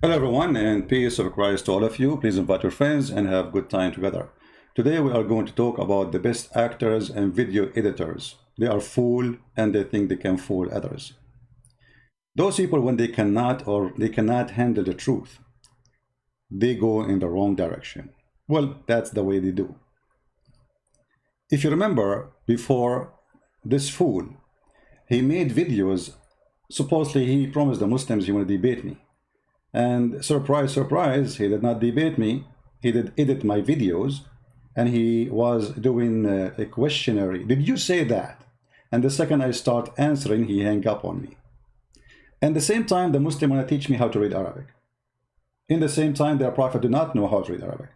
Hello everyone, and peace of Christ to all of you. Please invite your friends and have good time together. Today we are going to talk about the best actors and video editors. They are fool and they think they can fool others. Those people, when they cannot handle the truth, they go in the wrong direction. Well, that's the way they do. If you remember, before this fool, he made videos. Supposedly he promised the Muslims he want to debate me. And surprise, surprise, he did not debate me. He did edit my videos, and he was doing a questionnaire. Did you say that? And the second I start answering, he hang up on me. And the same time, the Muslim want to teach me how to read Arabic. In the same time, their prophet do not know how to read Arabic.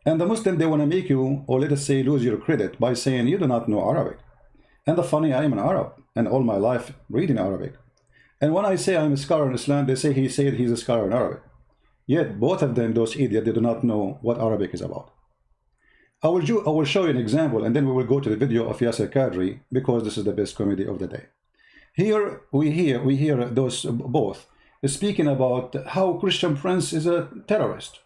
And the Muslim, they want to make you, or let us say, lose your credit by saying you do not know Arabic. And the funny, I am an Arab, and all my life reading Arabic. And when I say I'm a scholar in Islam, they say he said he's a scholar in Arabic. Yet both of them, those idiots, they do not know what Arabic is about. I will show you an example, and then we will go to the video of Yasir Qadi, because this is the best comedy of the day. Here we hear those both speaking about how Christian Prince is a terrorist.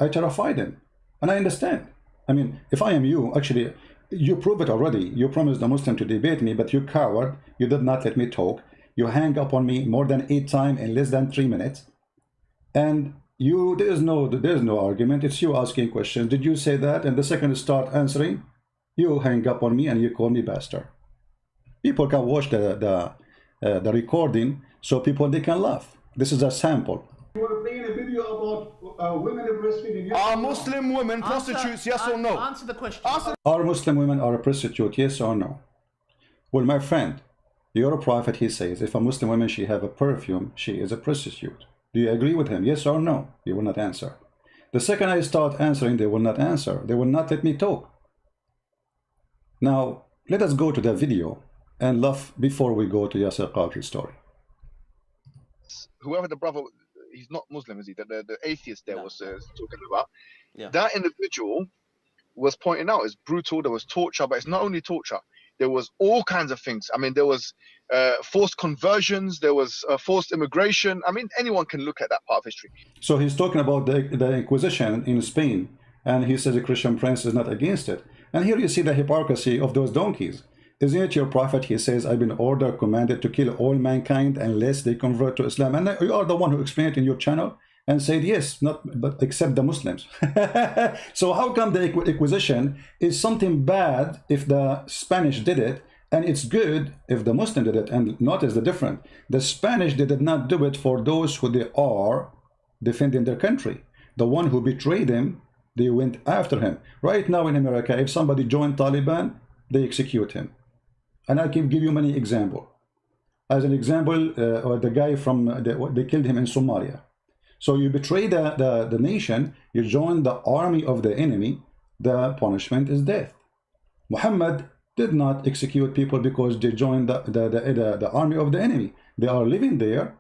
I terrified him, and I understand. I mean, if I am you, actually, you prove it already. You promised the Muslim to debate me, but you coward. You did not let me talk. You hang up on me more than 8 times in less than 3 minutes, and there's no argument. It's you asking questions. Did you say that? And the second you start answering, you hang up on me and you call me bastard. People can watch the recording, so people they can laugh. This is a sample. You were playing a video about women breastfeeding. Are Muslim women prostitutes, yes or no? Answer the question. Are Muslim women are a prostitute, yes or no? Well, my friend, your prophet, he says, if a Muslim woman, she have a perfume, she is a prostitute. Do you agree with him, yes or no? You will not answer. The second I start answering, they will not answer. They will not let me talk. Now, let us go to the video and laugh before we go to Yasir Qadi's story. Whoever the brother, he's not Muslim, is he? The atheist there was talking about. Yeah. That individual was pointing out it's brutal. There was torture, but it's not only torture. There was all kinds of things. I mean, there was forced conversions. There was forced immigration. I mean, anyone can look at that part of history. So he's talking about the Inquisition in Spain, and he says the Christian Prince is not against it. And here you see the hypocrisy of those donkeys. Isn't it your prophet? He says, I've been ordered, commanded to kill all mankind unless they convert to Islam. And you are the one who explained it in your channel and said, yes, but except the Muslims. So how come the Inquisition is something bad if the Spanish did it, and it's good if the Muslim did it? And notice the difference. The Spanish, they did not do it for those who they are defending their country. The one who betrayed them, they went after him. Right now in America, if somebody joined Taliban, they execute him. And I can give you many examples. As an example, the guy from, they killed him in Somalia. So you betray the nation, you join the army of the enemy, the punishment is death. Muhammad did not execute people because they joined the army of the enemy. They are living there,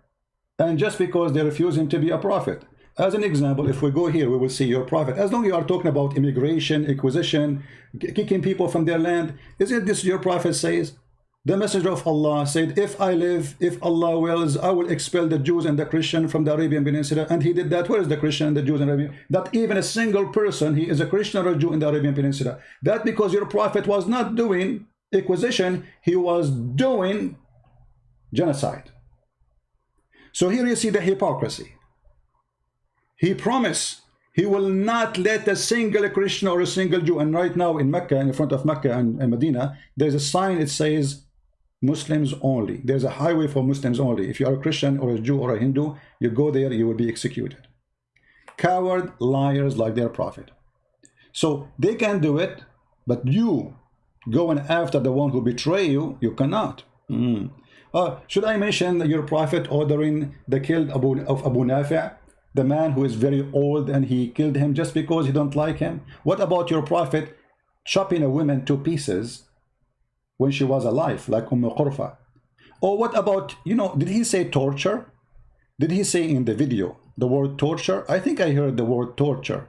and just because they refuse him to be a prophet. As an example, if we go here, we will see your prophet. As long as you are talking about immigration, acquisition, kicking people from their land, isn't this your prophet says? The messenger of Allah said, if I live, if Allah wills, I will expel the Jews and the Christian from the Arabian Peninsula. And he did that. Where is the Christian and the Jews in Arabia? Not even a single person, he is a Christian or a Jew in the Arabian Peninsula. That because your prophet was not doing acquisition, he was doing genocide. So here you see the hypocrisy. He promised he will not let a single Christian or a single Jew. And right now in Mecca, in front of Mecca and Medina, there's a sign, it says Muslims only. There's a highway for Muslims only. If you are a Christian or a Jew or a Hindu, you go there, you will be executed. Coward liars like their prophet. So they can do it, but you going after the one who betray you, you cannot. Should I mention your prophet ordering the kill of Abu Nafi'? The man who is very old, and he killed him just because he don't like him. What about your prophet chopping a woman to pieces when she was alive, like Qurfa? Or what about, did he say torture? Did he say in the video the word torture? I think I heard the word torture.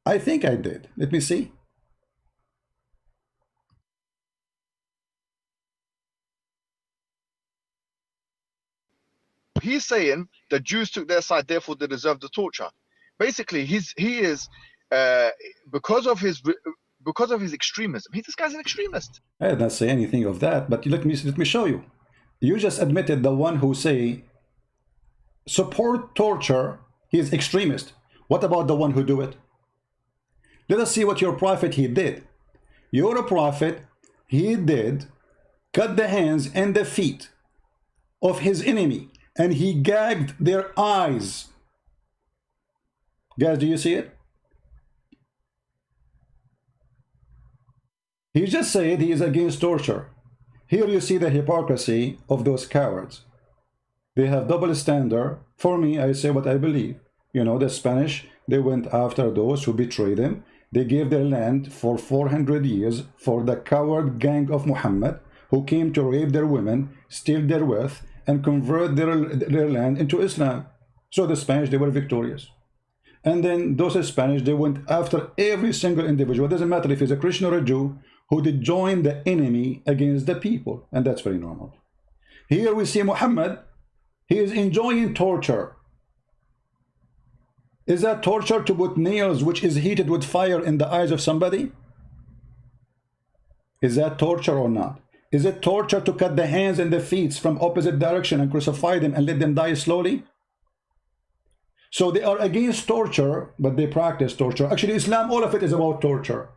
I think I did. Let me see. He's saying the Jews took their side, therefore they deserve the torture. Basically, he is because of his extremism. This guy's an extremist. I did not say anything of that, but let me show you. You just admitted the one who say support torture, he is extremist. What about the one who do it? Let us see what your prophet he did. Your prophet he did cut the hands and the feet of his enemy, and he gagged their eyes. Guys, do you see it? He just said he is against torture. Here you see the hypocrisy of those cowards. They have double standard. For me, I say what I believe. You know, the Spanish, they went after those who betrayed them. They gave their land for 400 years for the coward gang of Muhammad, who came to rape their women, steal their wealth, and convert their land into Islam. So the Spanish, they were victorious. And then those Spanish, they went after every single individual. It doesn't matter if he's a Christian or a Jew, who did join the enemy against the people. And that's very normal. Here we see Muhammad, he is enjoying torture. Is that torture to put nails which is heated with fire in the eyes of somebody? Is that torture or not? Is it torture to cut the hands and the feet from opposite direction and crucify them and let them die slowly? So they are against torture, but they practice torture. Actually, Islam, all of it is about torture.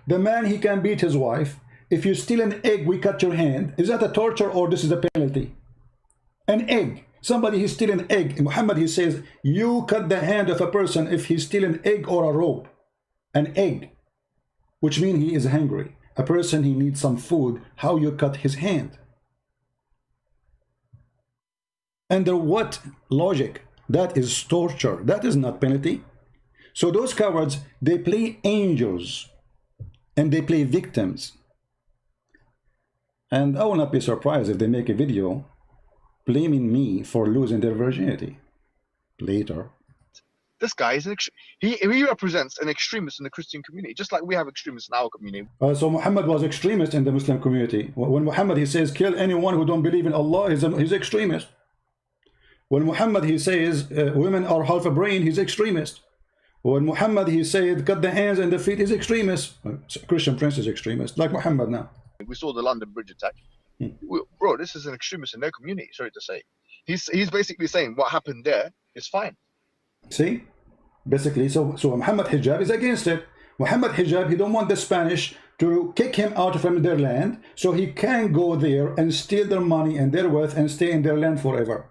The man, he can beat his wife. If you steal an egg, we cut your hand. Is that a torture or this is a penalty? An egg. Somebody, he steal an egg. Muhammad, he says, you cut the hand of a person if he steal an egg or a rope. An egg, which means he is hungry. A person, he needs some food. How you cut his hand? Under what logic? That is torture. That is not penalty. So those cowards, they play angels and they play victims. And I will not be surprised if they make a video blaming me for losing their virginity later. This guy is he represents an extremist in the Christian community, just like we have extremists in our community. So Muhammad was extremist in the Muslim community. When Muhammad, he says, kill anyone who don't believe in Allah, he's extremist. When Muhammad, he says, women are half a brain, he's extremist. When Muhammad, he said, cut the hands and the feet, he's extremist. Christian Prince is extremist, like Muhammad now. We saw the London Bridge attack. Bro, this is an extremist in their community, sorry to say. He's basically saying what happened there is fine. See? Basically, so Muhammad Hijab is against it. Muhammad Hijab, he don't want the Spanish to kick him out from their land, so he can go there and steal their money and their wealth and stay in their land forever.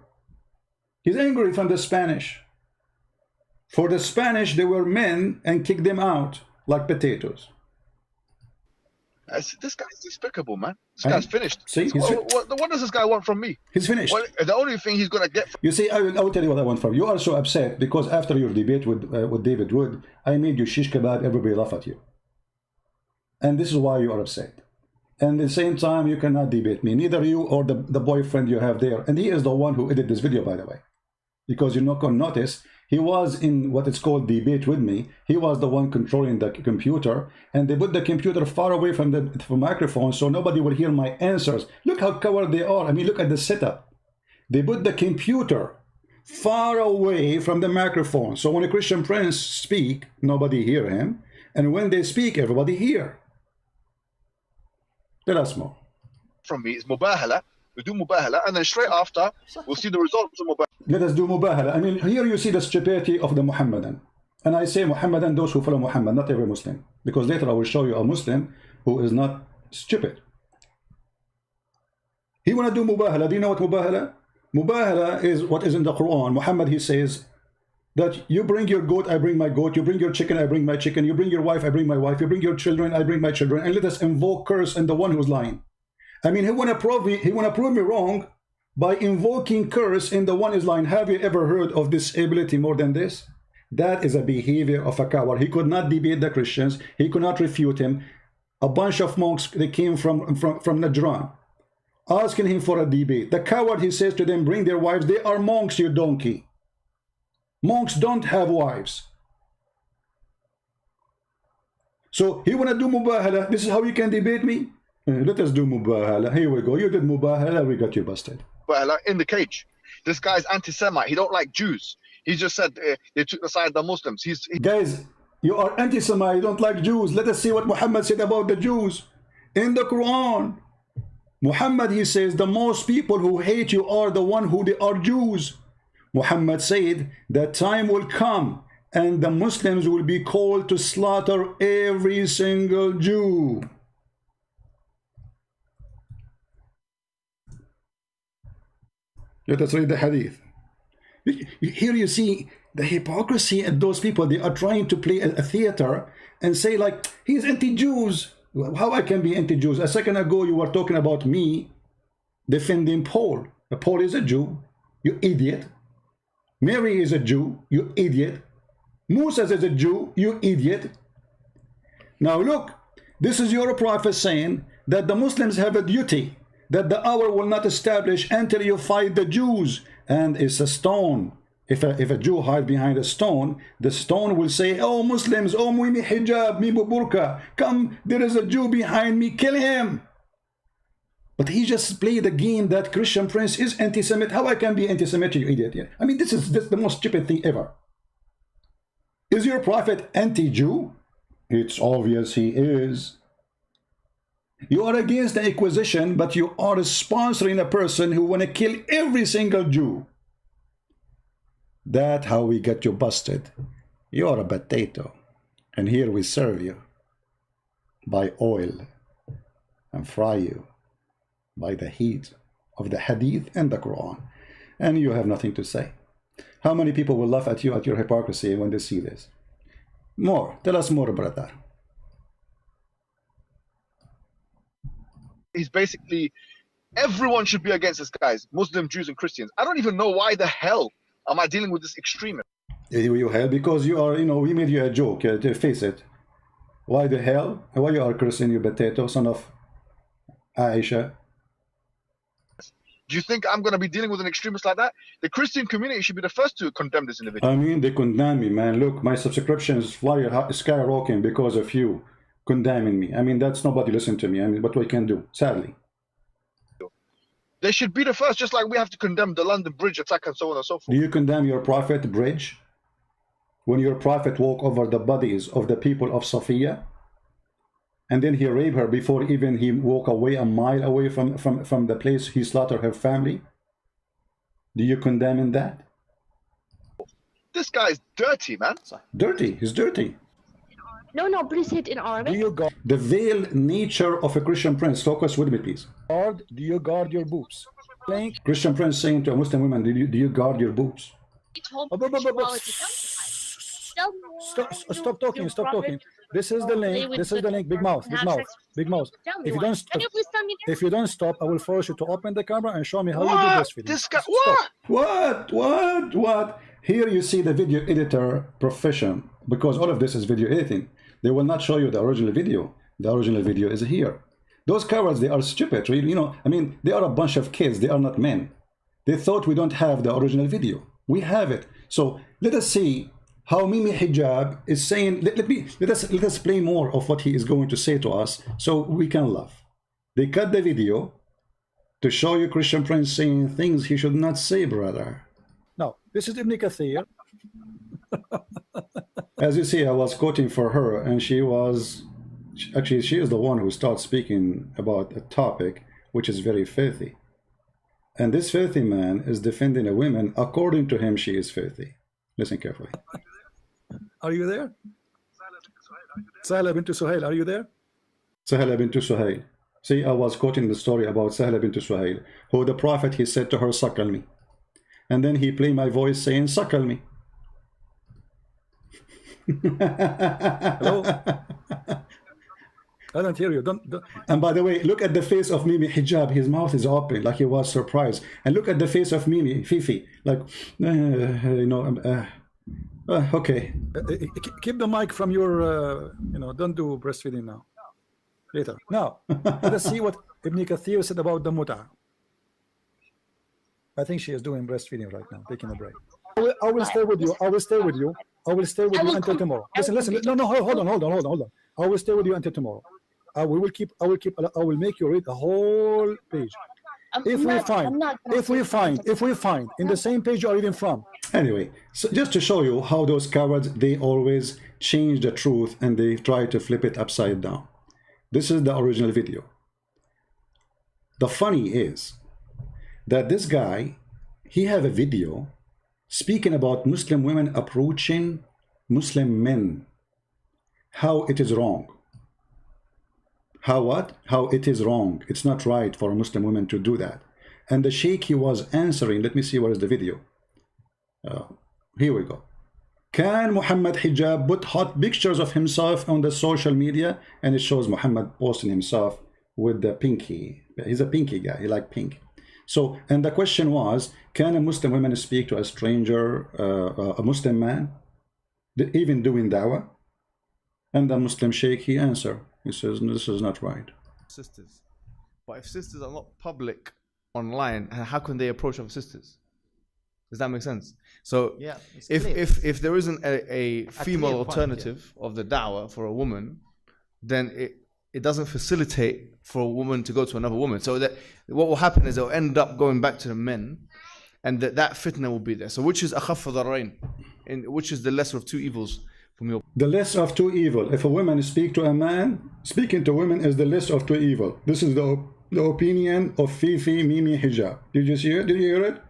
He's angry from the Spanish. For the Spanish, they were men and kicked them out like potatoes. This guy's despicable, man. This guy's finished. See, what does this guy want from me? He's finished. The only thing he's gonna get. You see, I will tell you what I want from you. You are so upset because after your debate with David Wood, I made you shish kebab. Everybody laughed at you, and this is why you are upset. And at the same time, you cannot debate me, neither you or the boyfriend you have there. And he is the one who edited this video, by the way, because you're not gonna notice. He was in what is called debate with me. He was the one controlling the computer, and they put the computer far away from the microphone so nobody will hear my answers. Look how coward they are. I mean, look at the setup. They put the computer far away from the microphone, so when a Christian Prince speak, nobody hear him, and when they speak, everybody hear. Tell us more. From me is mubahala. We do mubahala, and then straight after, we'll see the results of mubahala. Let us do mubahala. I mean, here you see the stupidity of the Muhammadan. And I say Muhammadan, those who follow Muhammad, not every Muslim. Because later I will show you a Muslim who is not stupid. He want to do mubahala. Do you know what mubahala? Mubahala is what is in the Quran. Muhammad, he says that you bring your goat, I bring my goat. You bring your chicken, I bring my chicken. You bring your wife, I bring my wife. You bring your children, I bring my children. And let us invoke curse in the one who's lying. I mean, he want to prove me wrong by invoking curse in the one is lying. Have you ever heard of this ability more than this? That is a behavior of a coward. He could not debate the Christians. He could not refute him. A bunch of monks, they came from Najran, asking him for a debate. The coward, he says to them, bring their wives. They are monks, you donkey. Monks don't have wives. So he want to do mubahala. This is how you can debate me? Let us do mubahala. Here we go. You did mubahala, we got you busted. Mubahala in the cage. This guy's anti-Semite. He don't like Jews. He just said they took the side of the Muslims. Guys, you are anti-Semite, you don't like Jews. Let us see what Muhammad said about the Jews. In the Quran, Muhammad, he says, the most people who hate you are the one who they are Jews. Muhammad said that time will come and the Muslims will be called to slaughter every single Jew. Let us read the hadith. Here you see the hypocrisy of those people. They are trying to play a theater and say like, he's anti-Jews. How I can be anti-Jews? A second ago you were talking about me defending Paul. Paul is a Jew, you idiot. Mary is a Jew, you idiot. Musa is a Jew, you idiot. Now look, this is your prophet saying that the Muslims have a duty, that the hour will not establish until you fight the Jews. And it's a stone. If a Jew hides behind a stone, the stone will say, oh Muslims, oh mi hijab, mi burqa, come, there is a Jew behind me, kill him. But he just played the game that Christian Prince is anti-Semitic. How I can be anti-Semitic, you idiot? Yeah. I mean, this is the most stupid thing ever. Is your prophet anti-Jew? It's obvious he is. You are against the Inquisition, but you are sponsoring a person who want to kill every single Jew. That's how we get you busted. You are a potato. And here we serve you by oil and fry you by the heat of the Hadith and the Quran. And you have nothing to say. How many people will laugh at you at your hypocrisy when they see this? More. Tell us more, brother. He's basically, everyone should be against this guy, Muslim, Jews, and Christians. I don't even know why the hell am I dealing with this extremist. You hell, because you are, you know, we made you a joke, face it. Why the hell? Why you are Christian, you potato, son of Aisha? Do you think I'm going to be dealing with an extremist like that? The Christian community should be the first to condemn this individual. I mean, they condemn me, man. Look, my subscriptions skyrocketing because of you condemning me. I mean, that's nobody listen to me. I mean, what we can do, sadly. They should be the first, just like we have to condemn the London Bridge attack and so on and so forth. Do you condemn your prophet bridge? When your prophet walked over the bodies of the people of Safiya, and then he raped her before even he walked away a mile away from the place he slaughtered her family? Do you condemn in that? This guy is dirty, man. Dirty, he's dirty. No, please hit in Arabic. Do you guard, The veiled nature of a Christian prince. Focus with me, please. do you guard your boobs? Link. Christian prince saying to a Muslim woman, do you guard your boobs? Stop talking, stop talking. This is the link, big mouth. If you don't stop, I will force you to open the camera and show me how you do this video. This guy, What? Here you see the video editor profession, because all of this is video editing. They will not show you the original video. The original video is here. Those cowards, they are stupid, really. You know, I mean, they are a bunch of kids. They are not men. They thought we don't have the original video. We have it. So let us see how Mimi Hijab is saying. Let us play more of what he is going to say to us, so we can laugh. They cut the video to show you Christian Prince saying things he should not say, brother. Now, this is Ibn Kathir. As you see, I was quoting for her, and she is the one who starts speaking about a topic which is very filthy. And this filthy man is defending a woman. According to him, she is filthy. Listen carefully. Are you there? Sahla bint Suhail, are you there? Sahla bint Suhail. See, I was quoting the story about Sahla bint Suhail, who the Prophet, he said to her, suckle me. And then he played my voice saying, suckle me. Hello? I don't hear you. Don't. And by the way, look at the face of Mimi Hijab. His mouth is open, like he was surprised. And look at the face of Mimi Fifi, like, okay. Keep the mic from your, don't do breastfeeding now. Later. Now, let us see what Ibn Kathir said about the mut'ah. I think she is doing breastfeeding right now, taking a break. I will stay with you. I will stay with you until tomorrow. Listen. No, hold on. I will stay with you until tomorrow. I will make you read the whole page. if we find in the same page you're reading from. Anyway, so just to show you how those cowards, they always change the truth and they try to flip it upside down. This is the original video. The funny is that this guy, he have a video speaking about Muslim women approaching Muslim men, how it is wrong. How what? How it is wrong. It's not right for a Muslim woman to do that. And the sheikh, he was answering. Let me see where is the video. Here we go. Can Muhammad Hijab put hot pictures of himself on the social media? And it shows Muhammad posting himself with the pinky. He's a pinky guy. He like pink. So, and the question was, can a Muslim woman speak to a stranger, a Muslim man, even doing dawah? And the Muslim sheikh, he answered. He says, no, this is not right. Sisters. But if sisters are not public online, how can they approach other sisters? Does that make sense? So yeah, if there isn't a female alternative of the da'wah for a woman, then it doesn't facilitate for a woman to go to another woman. So that what will happen is they'll end up going back to the men, and that fitna will be there. So which is akhaf ad-dararain, which is the lesser of two evils from your... The lesser of two evil. If a woman speak to a man, speaking to women is the lesser of two evil. This is the opinion of Fifi Mimi Hijab. Did you see it? Did you hear it?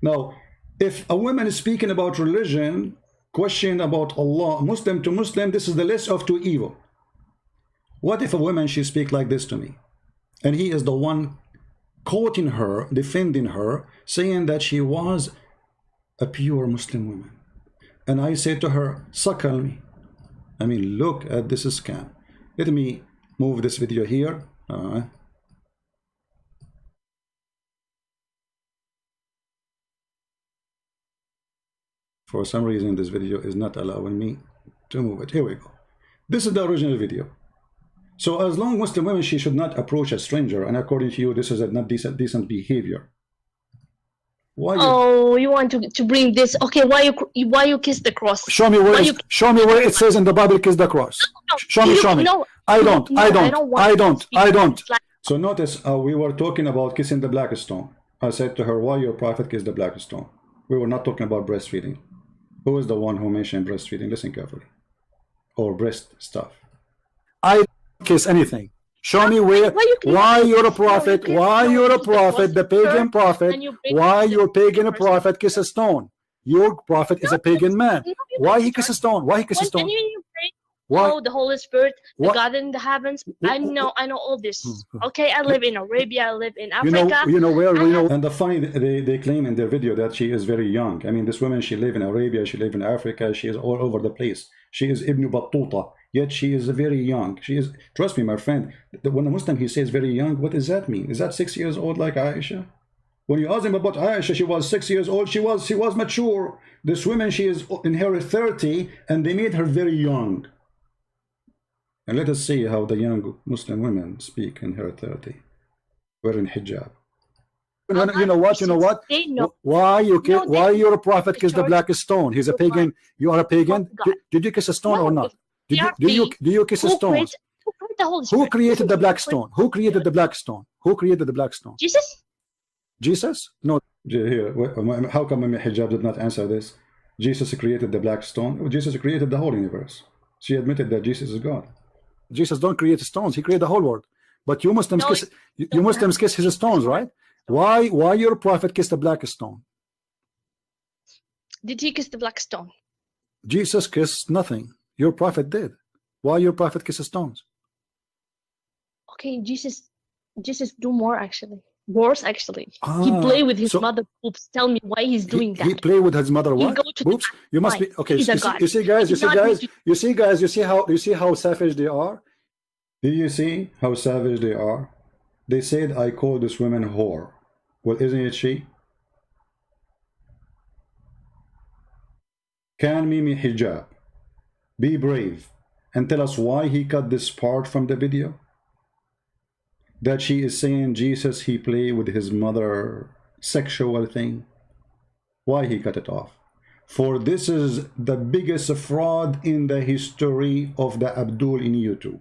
Now, if a woman is speaking about religion, question about Allah, Muslim to Muslim, this is the less of two evil. What if a woman, she speak like this to me, and he is the one quoting her, defending her, saying that she was a pure Muslim woman, and I say to her, suckle me. I mean, look at this scam. Let me move this video here. For some reason, this video is not allowing me to move it. Here we go. This is the original video. So as long as Muslim women, she should not approach a stranger, and according to you, this is a not decent behavior. Why you want to bring this? Okay, why you kiss the cross? Show me where it says in the Bible kiss the cross. Show me. No, I don't. So notice we were talking about kissing the black stone. I said to her, why your prophet kissed the black stone? We were not talking about breastfeeding. Who is the one who mentioned breastfeeding? Listen carefully. Or breast stuff. I don't kiss anything. Show me why you're a prophet, the pagan prophet, why your pagan prophet kiss a stone. Your prophet is a pagan man. Why he kiss a stone? Why he kiss a stone? Why? Oh, the Holy Spirit, the God in the heavens. I know all this. Okay, I live in Arabia, I live in Africa. You know where we know. And the funny, they claim in their video that she is very young. I mean, this woman, she live in Arabia, she live in Africa, she is all over the place. She is Ibn Battuta, yet she is very young. She is, trust me, my friend, when a Muslim, he says very young, what does that mean? Is that 6 years old like Aisha? When you ask him about Aisha, she was 6 years old, she was mature. This woman, she is in her 30, and they made her very young. And let us see how the young Muslim women speak in her 30, wearing hijab. You know what? Why your prophet kiss the black stone? He's a pagan. You are a pagan. Did you kiss a stone or not? Do you kiss a stone? Who created the black stone? Who created the black stone? Who created the black stone? Jesus? Jesus? No. Here, how come hijab did not answer this? Jesus created the black stone. Jesus created the whole universe. She admitted that Jesus is God. Jesus don't create stones. He created the whole world. But you Muslims kiss his stones, right? Why your prophet kissed the black stone? Did he kiss the black stone? Jesus kissed nothing. Your prophet did. Why your prophet kisses stones? Okay, Jesus do more actually. Worse actually. He play with his mother boobs. Tell me why he's doing that. He play with his mother what? Boobs? You must be okay. You see guys, you see how savage they are? Do you see how savage they are? They said I call this woman whore. Well, isn't it she? Can Mimi Hijab be brave and tell us why he cut this part from the video? That she is saying Jesus, he played with his mother, sexual thing. Why he cut it off? For this is the biggest fraud in the history of the Abdul in YouTube.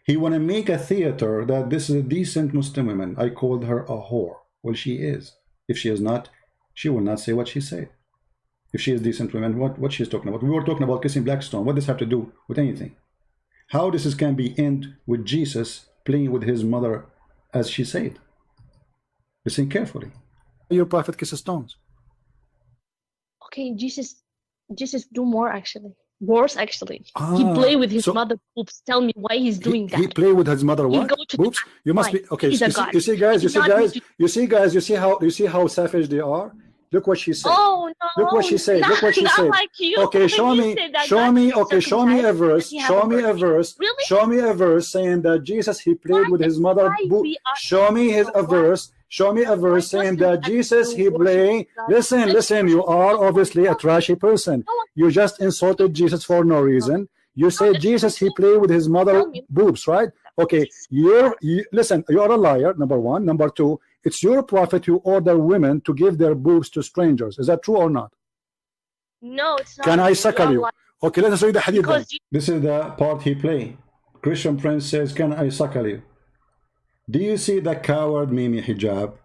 He want to make a theater that this is a decent Muslim woman. I called her a whore. Well, she is. If she is not, she will not say what she said. If she is decent woman, what she's talking about. We were talking about kissing Blackstone. What does this have to do with anything? How this can be end with Jesus playing with his mother as she said. Listen carefully. Your prophet kisses stones. Okay, Jesus do more actually. Worse actually. He play with his mother boobs. Tell me why he's doing that. He play with his mother what? Boobs? You must be okay. You see guys, you see how savage they are? Look what she said. Oh no. Look what she said. Look what she said. Like you. Okay, show me a verse. Show me a verse. Really? Show me a verse saying that Jesus he played with his mother. Show me a verse. Show me a verse saying that Jesus he played. Listen. You are obviously a trashy person. You just insulted Jesus for no reason. You say Jesus he played with his mother boobs, right? Okay. Listen. You are a liar. Number one. Number two. It's your prophet who order women to give their boobs to strangers. Is that true or not? No, it's not. Can I suckle you? Okay, let us read the hadith then. This is the part he play. Christian Prince says, can I suckle you? Do you see the coward Mimi Hijab?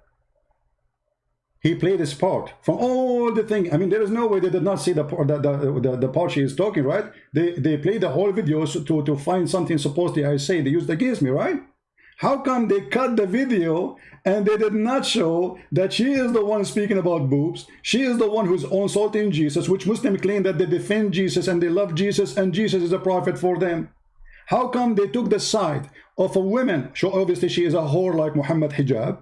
He played his part from all the thing. I mean, there is no way they did not see the part she is talking, right? They played the whole video to find something supposedly I say they used against me, right? How come they cut the video and they did not show that she is the one speaking about boobs? She is the one who's insulting Jesus, which Muslims claim that they defend Jesus and they love Jesus and Jesus is a prophet for them. How come they took the side of a woman? So obviously she is a whore like Muhammad Hijab.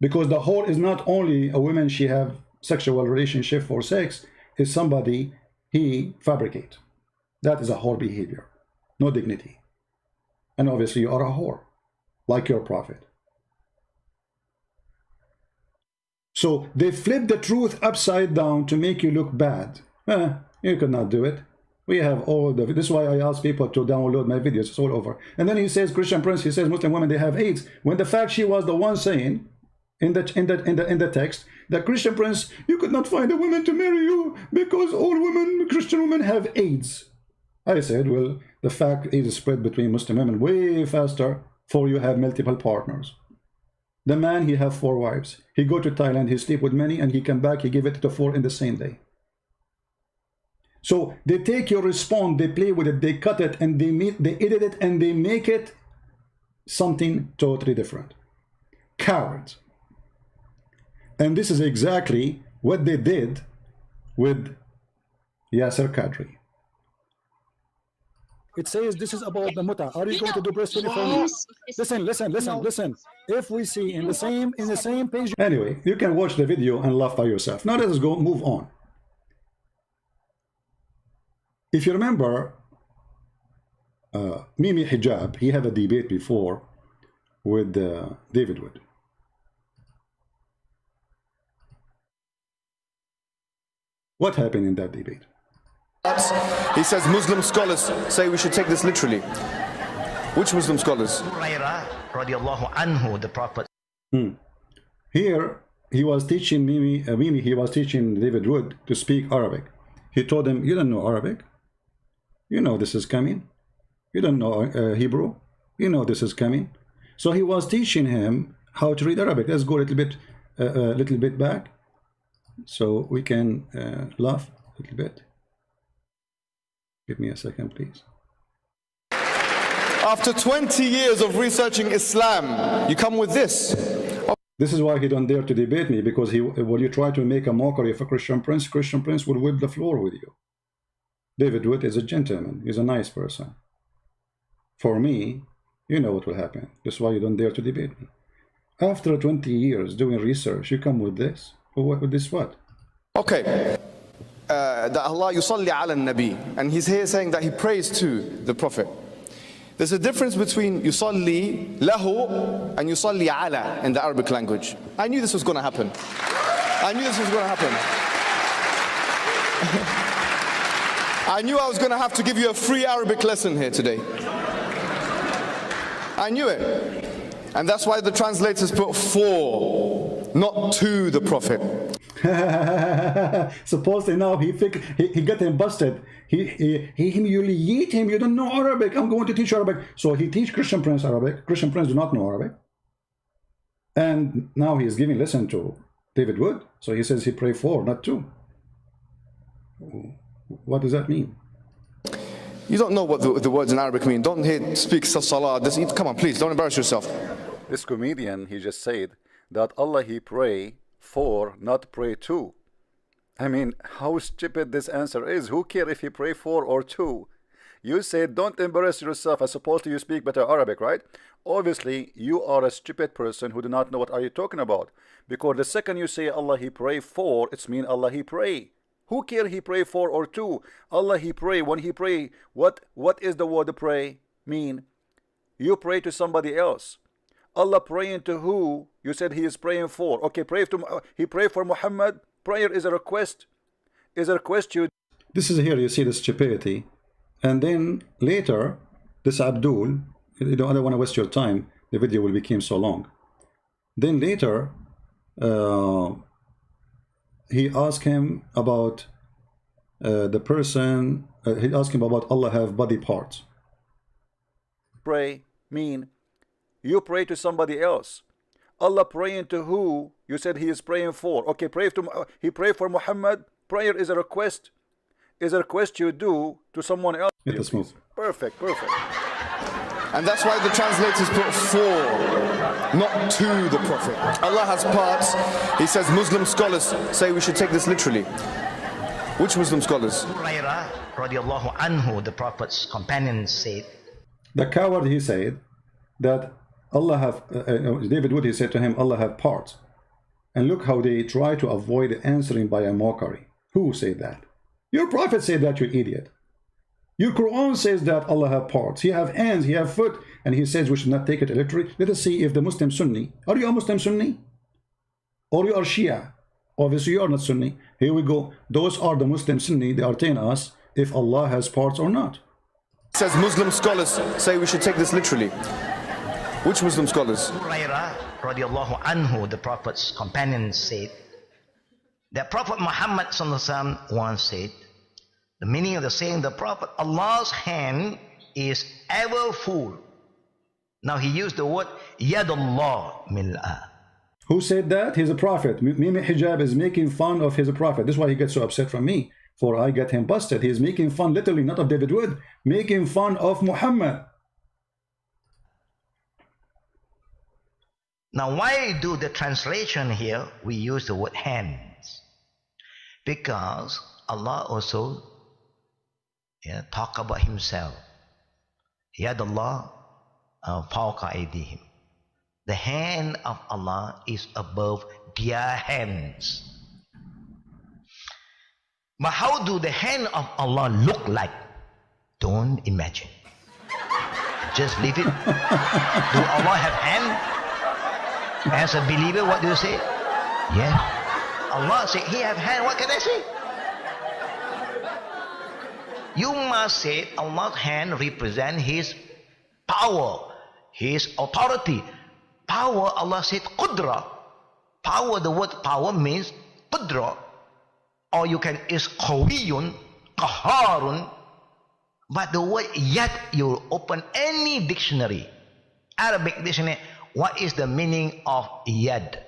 Because the whore is not only a woman she have sexual relationship for sex, is somebody he fabricate. That is a whore behavior. No dignity. And obviously you are a whore, like your prophet. So they flip the truth upside down to make you look bad. You could not do it. We have all the, this is why I ask people to download my videos, it's all over. And then he says, Christian Prince, he says Muslim women, they have AIDS. When the fact she was the one saying in the text that Christian Prince, you could not find a woman to marry you because all women, Christian women have AIDS. I said, well, the fact is spread between Muslim women way faster for you have multiple partners. The man, he have 4 wives. He go to Thailand, he sleep with many, and he come back, he give it to 4 in the same day. So they take your response, they play with it, they cut it, and they edit it, and they make it something totally different. Cowards. And this is exactly what they did with Yasir Qadi. It says this is about the muta. Are you going to do breastfeeding for me? Listen. If we see in the same page. Anyway, you can watch the video and laugh by yourself. Now let us go move on. If you remember, Mimi Hijab, he had a debate before with David Wood. What happened in that debate? He says Muslim scholars say we should take this literally. Which Muslim scholars? The Prophet. Here he was teaching Mimi, he was teaching David Wood to speak Arabic. He told him, you don't know Arabic. You know this is coming. You don't know Hebrew. You know this is coming. So he was teaching him how to read Arabic. Let's go a little bit back so we can laugh a little bit. Give me a second, please. After 20 years of researching Islam, you come with this. This is why he don't dare to debate me, because when you try to make a mockery of a Christian Prince will whip the floor with you. David Wood is a gentleman. He's a nice person. For me, you know what will happen. That's why you don't dare to debate me. After 20 years doing research, you come with this? With this what? Okay. That Allah yusalli ala nabi, and he's here saying that he prays to the Prophet. There's a difference between yusalli lahu and yusalli ala in the Arabic language. I knew this was going to happen. I knew I was going to have to give you a free Arabic lesson here today. I knew it. And that's why the translators put for, not to the Prophet. Supposedly now he got him busted. He humiliate him. You don't know Arabic. I'm going to teach Arabic. So he teach Christian Prince Arabic. Christian Prince do not know Arabic. And now he is giving lesson to David Wood. So he says he pray 4, not 2. What does that mean? You don't know what the words in Arabic mean. Don't speak salah. Come on, please, don't embarrass yourself. This comedian, he just said that Allah he pray 4, not pray 2. I mean, how stupid this answer is. Who care if he pray 4 or 2? You said don't embarrass yourself. I suppose you speak better Arabic, right? Obviously, you are a stupid person who do not know what are you talking about. Because the second you say Allah he pray 4, it's mean Allah he pray. Who care he pray 4 or 2? Allah he pray. When he pray, what is the word pray mean? You pray to somebody else. Allah praying to who? You said he is praying for. Okay, he pray for Muhammad. Prayer is a request. Is a request you. This is here you see the stupidity. And then later, this Abdul, I don't want to waste your time. The video will become so long. Then later, he asked him about the person. He asked him about Allah have body parts. Pray mean you pray to somebody else. Allah praying to who? You said he is praying for. Okay, he pray for Muhammad. Prayer is a request. Is a request you do to someone else. Get the smooth. Perfect. And that's why the translators put 4, not to the Prophet. Allah has parts. He says Muslim scholars say we should take this literally. Which Muslim scholars? Radiallahu anhu, the Prophet's companions said. The coward, he said that Allah have, David Wood, he said to him, Allah have parts. And look how they try to avoid answering by a mockery. Who said that? Your Prophet said that, you idiot. Your Quran says that Allah have parts. He have hands, he have foot, and he says we should not take it literally. Let us see if the Muslim Sunni. Are you a Muslim Sunni? Or you are Shia? Obviously you are not Sunni. Here we go. Those are the Muslim Sunni. They are telling us if Allah has parts or not. It says Muslim scholars say we should take this literally. Which Muslim scholars? Radiallahu anhu, the Prophet's companions said that Prophet Muhammad once said, the meaning of the saying, the Prophet, Allah's hand is ever full. Now he used the word Yadullah mil'ah. Who said that? He's a prophet. Mimi Hijab is making fun of his prophet. That's why he gets so upset from me. For I get him busted. He is making fun, literally, not of David Wood, making fun of Muhammad. Now why do the translation here we use the word hands? Because Allah also talk about himself. Yadullah fawqa aydihim. The hand of Allah is above their hands. But how do the hand of Allah look like? Don't imagine. Just leave it. Do Allah have hand? As a believer, what do you say? Yeah. Allah say he have hand. What can I say? You must say Allah's hand represent his power, his authority. Power, Allah said qudra. Power, the word power means qudra. Or you can is qawiyun, qaharun. But the word yad, you open any dictionary, Arabic dictionary, what is the meaning of yad?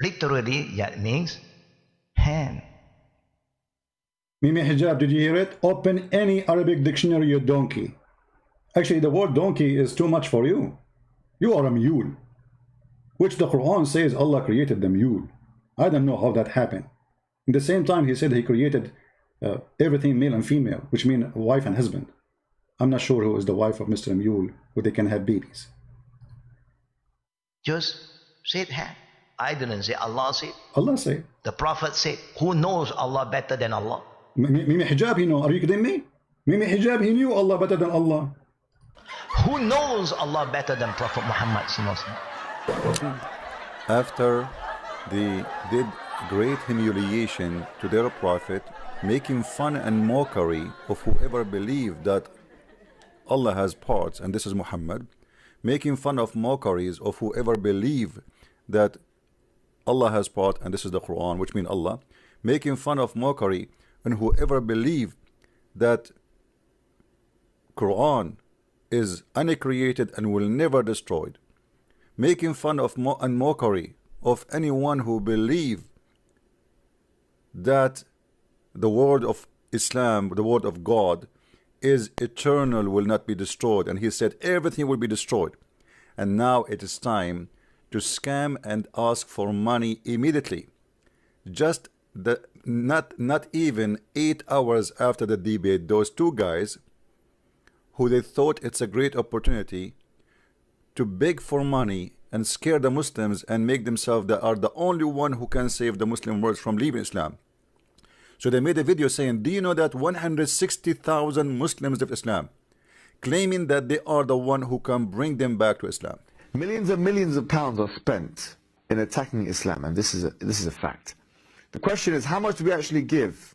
Literally, yad means hand. Mimi Hijab, did you hear it? Open any Arabic dictionary, you donkey. Actually, the word donkey is too much for you. You are a mule, which the Quran says Allah created the mule. I don't know how that happened. In the same time, he said he created everything male and female, which mean wife and husband. I'm not sure who is the wife of Mr. Mule, where they can have babies. Just said hand. I didn't say Allah said. Allah said. The Prophet said, who knows Allah better than Allah? Mimi Hijab, he know. Are you kidding me? Mimi Hijab, he knew Allah better than Allah. Who knows Allah better than Prophet Muhammad? After they did great humiliation to their prophet, making fun and mockery of whoever believed that Allah has parts, and this is Muhammad, making fun of mockeries of whoever believe that Allah has part, and this is the Quran, which means Allah, making fun of mockery, and whoever believe that Quran is uncreated and will never destroyed, making fun of and mockery of anyone who believe that the word of Islam, the word of God, is eternal, will not be destroyed. And he said everything will be destroyed. And now it is time to scam and ask for money immediately. Just not even 8 hours after the debate, those two guys who they thought it's a great opportunity to beg for money and scare the Muslims and make themselves that are the only one who can save the Muslim world from leaving Islam. So they made a video saying, do you know that 160,000 Muslims left Islam, claiming that they are the one who can bring them back to Islam. Millions and millions of pounds are spent in attacking Islam, and this is a fact. The question is, how much do we actually give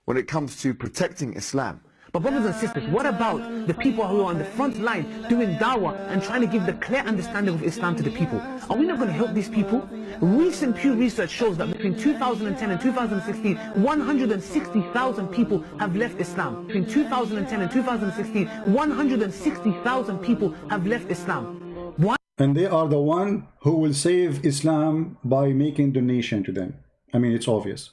when it comes to protecting Islam? But brothers and sisters, what about the people who are on the front line doing dawah and trying to give the clear understanding of Islam to the people? Are we not going to help these people? Recent Pew Research shows that between 2010 and 2016, 160,000 people have left Islam. Between 2010 and 2016, 160,000 people have left Islam. Why? And they are the one who will save Islam by making donation to them. I mean, it's obvious.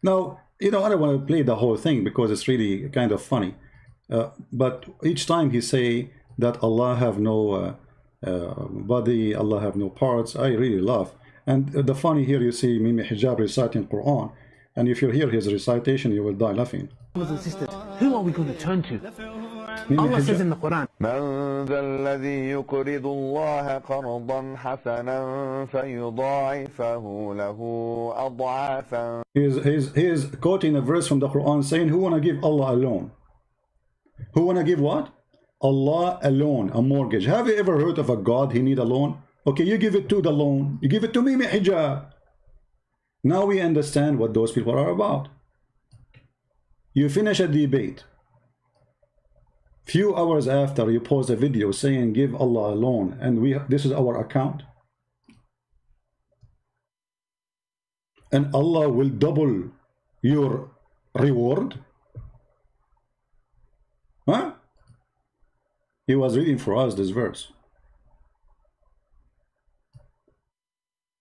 Now, you know, I don't want to play the whole thing because it's really kind of funny. But each time he say that Allah have no body, Allah have no parts, I really laugh. And the funny here, you see Mimi Hijab reciting Quran. And if you hear his recitation, you will die laughing. Brothers and sisters, who are we going to turn to? Mimi Allah Hijab says in the Quran, من ذا الذي يقرض الله قرضا حسنا فيضاعفه له أضعافا. He is quoting a verse from the Quran saying, who want to give Allah a loan? Who want to give what? Allah a loan, a mortgage. Have you ever heard of a God he need a loan? Okay, you give it to the loan. You give it to Mimi Hijab. Now we understand what those people are about. You finish a debate. Few hours after, you post a video saying give Allah a loan, and this is our account, and Allah will double your reward. Huh? He was reading for us this verse.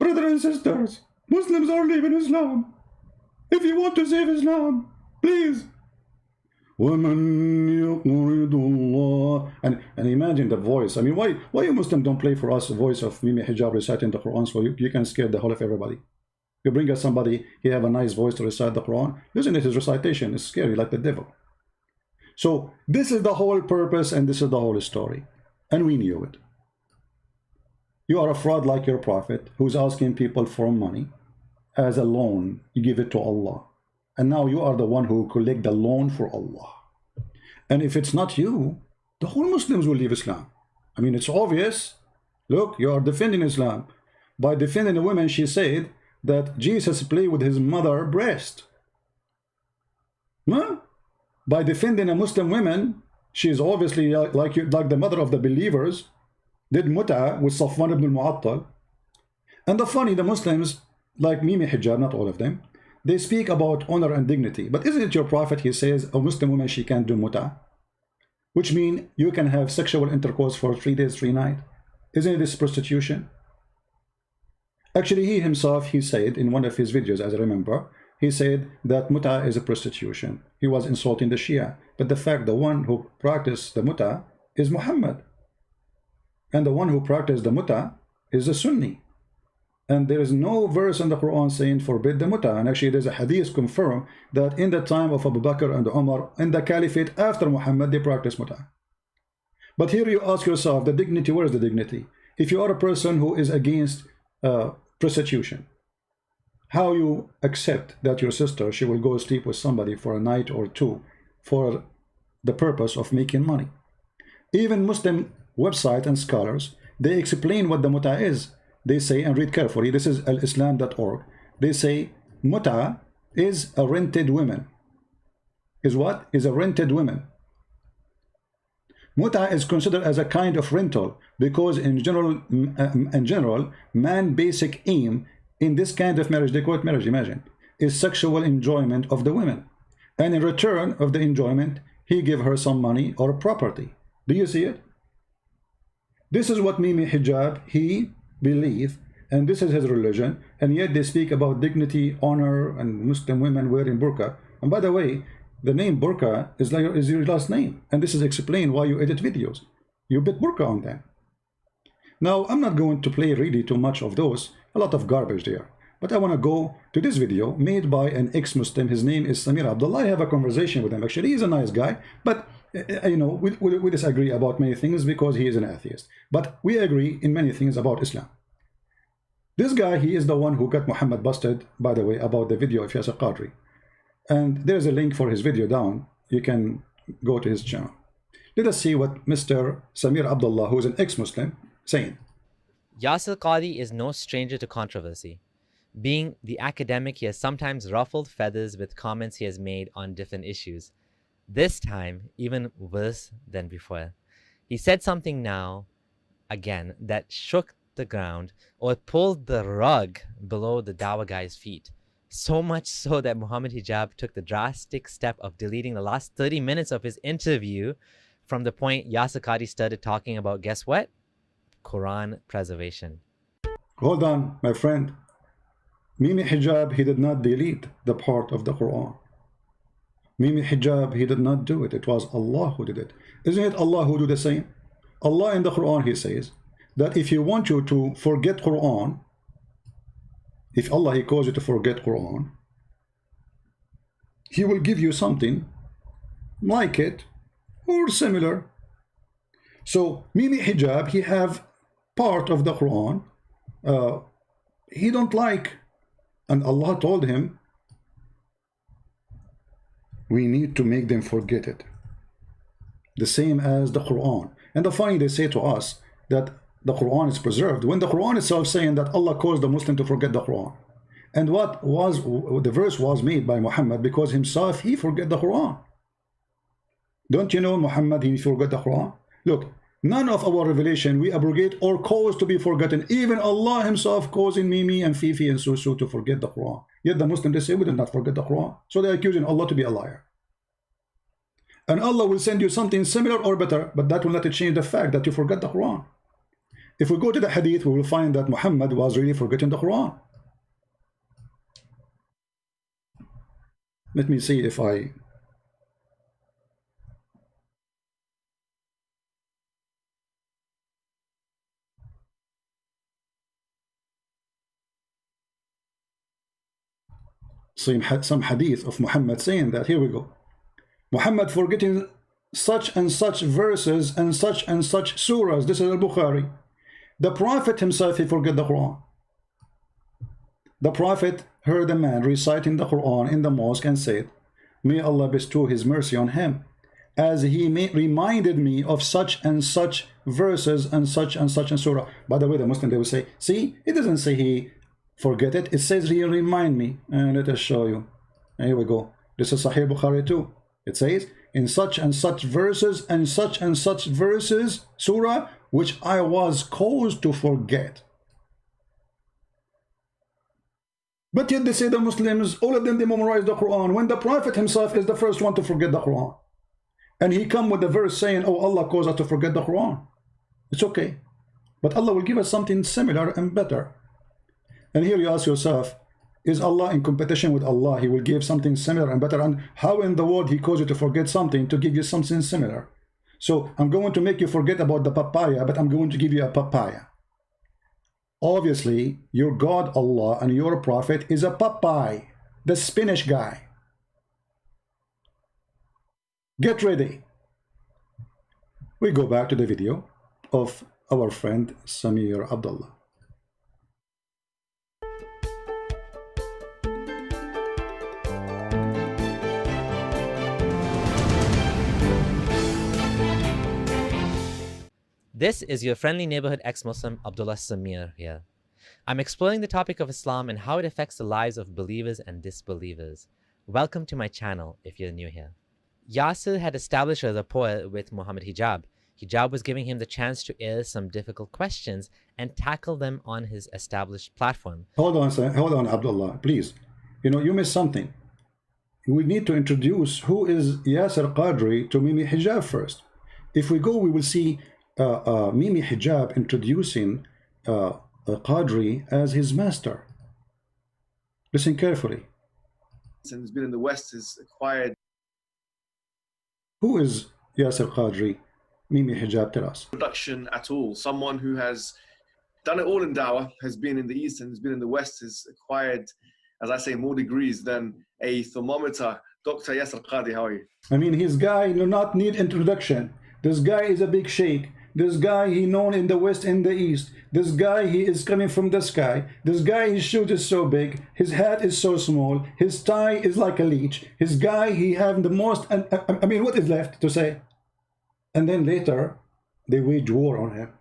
Brothers and sisters, Muslims are leaving Islam. If you want to save Islam, please. And imagine the voice. I mean, why you Muslim don't play for us the voice of Mimi Hijab reciting the Quran so you can scare the whole of everybody? You bring us somebody, he have a nice voice to recite the Quran. Listen to his recitation, it's scary like the devil. So this is the whole purpose and this is the whole story. And we knew it. You are a fraud like your prophet who's asking people for money as a loan. You give it to Allah. And now you are the one who collect the loan for Allah. And if it's not you, the whole Muslims will leave Islam. I mean, it's obvious. Look, you are defending Islam. By defending the women, she said that Jesus played with his mother's breast. Huh? By defending a Muslim woman, she is obviously like the mother of the believers, did mut'a with Safwan ibn al-Mu'attal. And the funny, the Muslims, like Mimi Hijab, not all of them, they speak about honor and dignity. But isn't it your prophet, he says, a Muslim woman, she can't do mut'a? Which means you can have sexual intercourse for 3 days, 3 nights. Isn't this prostitution? Actually, he himself, he said in one of his videos, as I remember, he said that mut'a is a prostitution. He was insulting the Shia. But the fact, the one who practiced the mut'a is Muhammad. And the one who practiced the mut'a is a Sunni. And there is no verse in the Quran saying forbid the mut'a. And actually there's a hadith confirm that in the time of Abu Bakr and Umar, in the caliphate after Muhammad, they practiced mut'a. But here you ask yourself, the dignity, where is the dignity? If you are a person who is against prostitution, how you accept that your sister, she will go sleep with somebody for a night or two for the purpose of making money? Even Muslim website and scholars, they explain what the mut'a is. They say, and read carefully, this is alislam.org. They say mut'a is a rented woman. Is what? Is a rented woman. Mut'a is considered as a kind of rental because in general, man's basic aim in this kind of marriage, they call it marriage, imagine, is sexual enjoyment of the women. And in return of the enjoyment, he give her some money or property. Do you see it? This is what Mimi Hijab, he believe, and this is his religion, and yet they speak about dignity, honor, and Muslim women wearing burqa. And by the way, the name burqa is your last name, and this is explain why you edit videos. You put burqa on them. Now, I'm not going to play really too much of those, a lot of garbage there. But I want to go to this video made by an ex-Muslim. His name is Samir Abdullah. I have a conversation with him. Actually, he's a nice guy, but you know, we disagree about many things because he is an atheist. But we agree in many things about Islam. This guy, he is the one who got Muhammad busted, by the way, about the video of Yasir Qadi. And there's a link for his video down. You can go to his channel. Let us see what Mr. Samir Abdullah, who is an ex-Muslim, saying. Yasir Qadi is no stranger to controversy. Being the academic, he has sometimes ruffled feathers with comments he has made on different issues. This time, even worse than before. He said something now, again, that shook the ground or pulled the rug below the Dawah guy's feet. So much so that Muhammad Hijab took the drastic step of deleting the last 30 minutes of his interview from the point Yasir Qadi started talking about, guess what? Quran preservation. Hold on, my friend. Mimi Hijab, he did not delete the part of the Quran. Mimi Hijab, he did not do it. It was Allah who did it. Isn't it Allah who do the same? Allah in the Quran, he says that if you want you to forget Quran, if Allah, he calls you to forget Quran, he will give you something like it or similar. So Mimi Hijab, he have part of the Quran he don't like, and Allah told him we need to make them forget it, the same as the Quran. And the funny, they say to us that the Quran is preserved when the Quran itself saying that Allah caused the Muslim to forget the Quran. And what was the verse was made by Muhammad because himself he forget the Quran. Don't you know Muhammad, he forgot the Quran? Look, none of our revelation we abrogate or cause to be forgotten. Even Allah himself causing Mimi and Fifi and Susu to forget the Quran. Yet the Muslims, they say we did not forget the Quran. So they're accusing Allah to be a liar. And Allah will send you something similar or better, but that will not change the fact that you forgot the Quran. If we go to the hadith, we will find that Muhammad was really forgetting the Quran. Let me see if I... some hadith of Muhammad saying that. Here we go. Muhammad forgetting such and such verses and such surahs. This is al-Bukhari. The Prophet himself, he forget the Quran. The Prophet heard a man reciting the Quran in the mosque and said, may Allah bestow his mercy on him, as he reminded me of such and such verses and such and surah. By the way, the Muslim, they will say, see, it doesn't say he forget it, it says he remind me. And let us show you. Here we go. This is Sahih Bukhari too. It says in such and such verses and such verses, surah, which I was caused to forget. But yet they say the Muslims, all of them, they memorize the Quran, when the Prophet himself is the first one to forget the Quran. And he come with the verse saying, oh, Allah caused us to forget the Quran. It's okay. But Allah will give us something similar and better. And here you ask yourself, is Allah in competition with Allah? He will give something similar and better. And how in the world he caused you to forget something to give you something similar? So I'm going to make you forget about the papaya, but I'm going to give you a papaya. Obviously, your God Allah and your Prophet is a papaya, the spinach guy. Get ready. We go back to the video of our friend Samir Abdullah. This is your friendly neighborhood ex-Muslim Abdullah Samir here. I'm exploring the topic of Islam and how it affects the lives of believers and disbelievers. Welcome to my channel if you're new here. Yasir had established a rapport with Muhammad Hijab. Hijab was giving him the chance to air some difficult questions and tackle them on his established platform. Hold on, sir. Hold on, Abdullah, please. You missed something. We need to introduce who is Yasir Qadi to Mimi Hijab first. If we go, we will see Mimi Hijab introducing Qadi as his master. Listen carefully. And has been in the West has acquired. Who is Yasir Qadi? Mimi Hijab, tell us. Production at all. Someone who has done it all in dawah, has been in the East and has been in the West, has acquired, as I say, more degrees than a thermometer. Dr. Yasir Qadi, how are you? I mean, his guy do not need introduction. This guy is a big sheikh. This guy, he known in the West and the East. This guy, he is coming from the sky. This guy, his shoes is so big. His hat is so small. His tie is like a leech. His guy, he have the most, I mean, what is left to say? And then later, they wage war on him.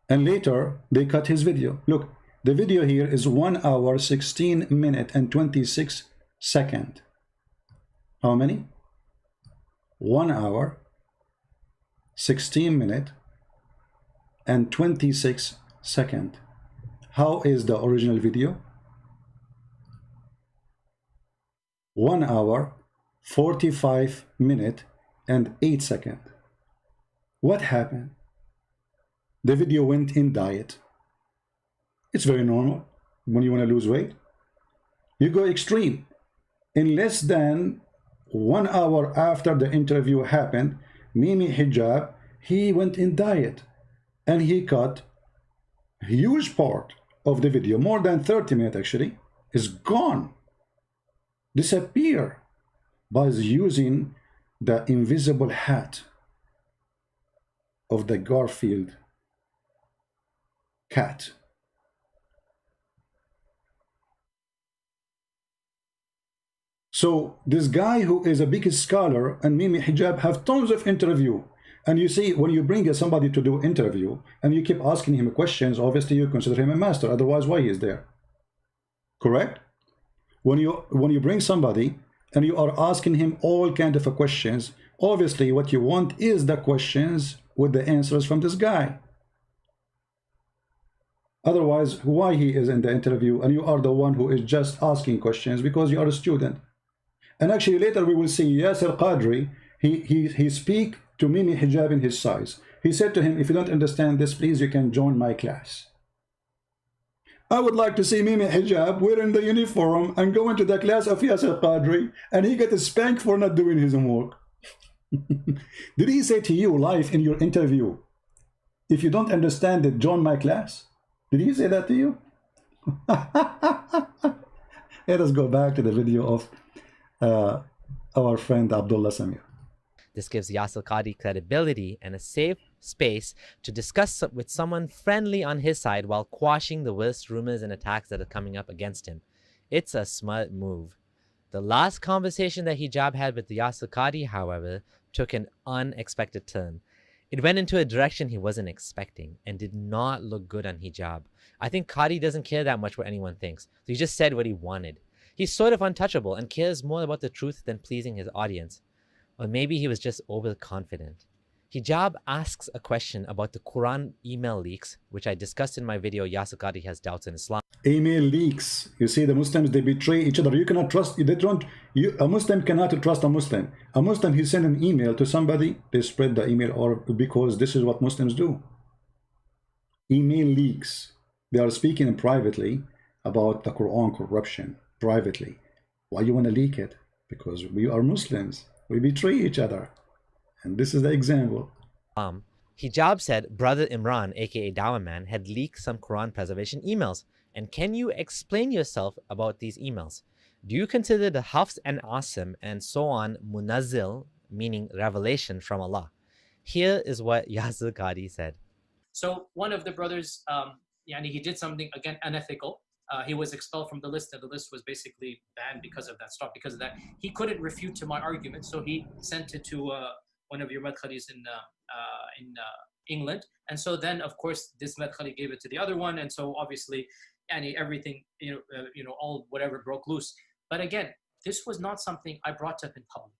And later, they cut his video. Look, the video here is 1 hour, 16 minutes, and 26 seconds. How many? 1 hour, 16 minutes, and 26 seconds. How is the original video? 1 hour, 45 minutes, and 8 seconds. What happened? The video went in diet. It's very normal when you want to lose weight. You go extreme. In less than 1 hour after the interview happened, Mimi Hijab, he went in diet and he cut a huge part of the video, more than 30 minutes actually, is gone, disappear by using the invisible hat of the Garfield cat. So this guy who is a big scholar and Mimi Hijab have tons of interview, and you see when you bring somebody to do interview and you keep asking him questions, obviously you consider him a master, otherwise why he is there? Correct? When you bring somebody and you are asking him all kind of questions, obviously what you want is the questions with the answers from this guy. Otherwise, why he is in the interview and you are the one who is just asking questions because you are a student. And actually later we will see Yasir Qadi, he speak to Mimi Hijab in his size. He said to him, if you don't understand this, please you can join my class. I would like to see Mimi Hijab wearing the uniform and go into the class of Yasir Qadi and he get a spank for not doing his homework. Did he say to you live in your interview, if you don't understand it, join my class? Did he say that to you? Let us go back to the video of our friend Abdullah Samir. This gives Yasir Qadi credibility and a safe space to discuss with someone friendly on his side while quashing the worst rumors and attacks that are coming up against him. It's a smart move. The last conversation that Hijab had with Yasir Qadi, however, took an unexpected turn. It went into a direction he wasn't expecting and did not look good on Hijab. I think Qadi doesn't care that much what anyone thinks, so he just said what he wanted. He's sort of untouchable and cares more about the truth than pleasing his audience. Or maybe he was just overconfident. Hijab asks a question about the Quran email leaks, which I discussed in my video, Yasir Qadi Has Doubts in Islam. Email leaks. You see, the Muslims, they betray each other. You cannot trust, a Muslim cannot trust a Muslim. A Muslim, he send an email to somebody, they spread the email, or because this is what Muslims do. Email leaks. They are speaking privately about the Quran corruption, privately. Why you want to leak it? Because we are Muslims. We betray each other. And this is the example. Hijab said Brother Imran, aka Dawah Man, had leaked some Quran preservation emails. And can you explain yourself about these emails? Do you consider the Hafs and Asim and so on Munazzil, meaning revelation from Allah? Here is what Yasir Qadi said. So one of the brothers, he did something, again, unethical. He was expelled from the list, and the list was basically banned because of that, stopped because of that. He couldn't refute to my argument, so he sent it to one of your madkhalis in England. And so then, of course, this madkhali gave it to the other one, and so obviously, everything, all whatever broke loose. But again, this was not something I brought up in public,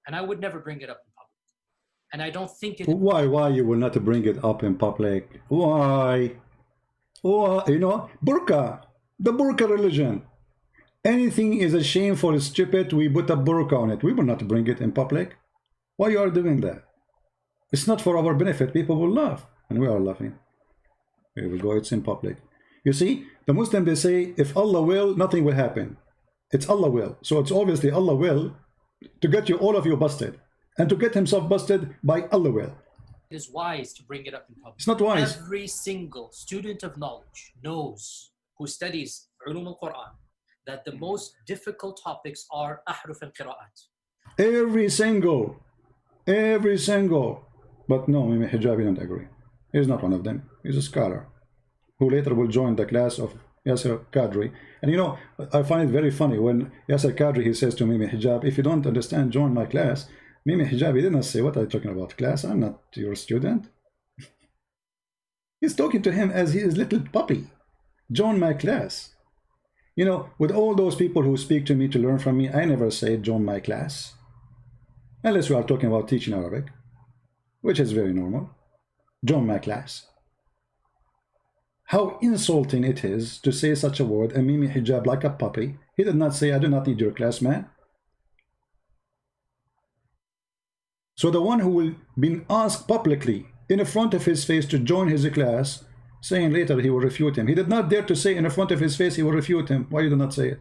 and I would never bring it up in public. And I don't think it. Why you will not bring it up in public? Why? You know, burqa, the burqa religion. Anything is a shameful, stupid, we put a burqa on it. We will not bring it in public. Why you are doing that? It's not for our benefit. People will laugh, and we are laughing. Here we go. It's in public. You see, the Muslim, they say, if Allah will, nothing will happen. It's Allah will. So it's obviously Allah will to get you, all of you, busted. And to get himself busted by Allah will. It is wise to bring it up in public. It's not wise. Every single student of knowledge knows, who studies Ulum al-Quran, that the most difficult topics are ahruf and qira'at. Every single. But no, Mimi Hijabi don't agree. He's not one of them. He's a scholar who later will join the class of Yasir Qadi. And you know, I find it very funny when Yasir Qadi, he says to Mimi Hijab, if you don't understand, join my class. Mimi Hijab, he didn't say, what are you talking about, class? I'm not your student. He's talking to him as he is little puppy. Join my class. You know, with all those people who speak to me to learn from me, I never say join my class. Unless we are talking about teaching Arabic, which is very normal. Join my class. How insulting it is to say such a word, and Mimi Hijab like a puppy. He did not say, I do not need your class, man. So the one who will be asked publicly in front of his face to join his class, saying later he will refute him. He did not dare to say in front of his face he will refute him. Why you do not say it?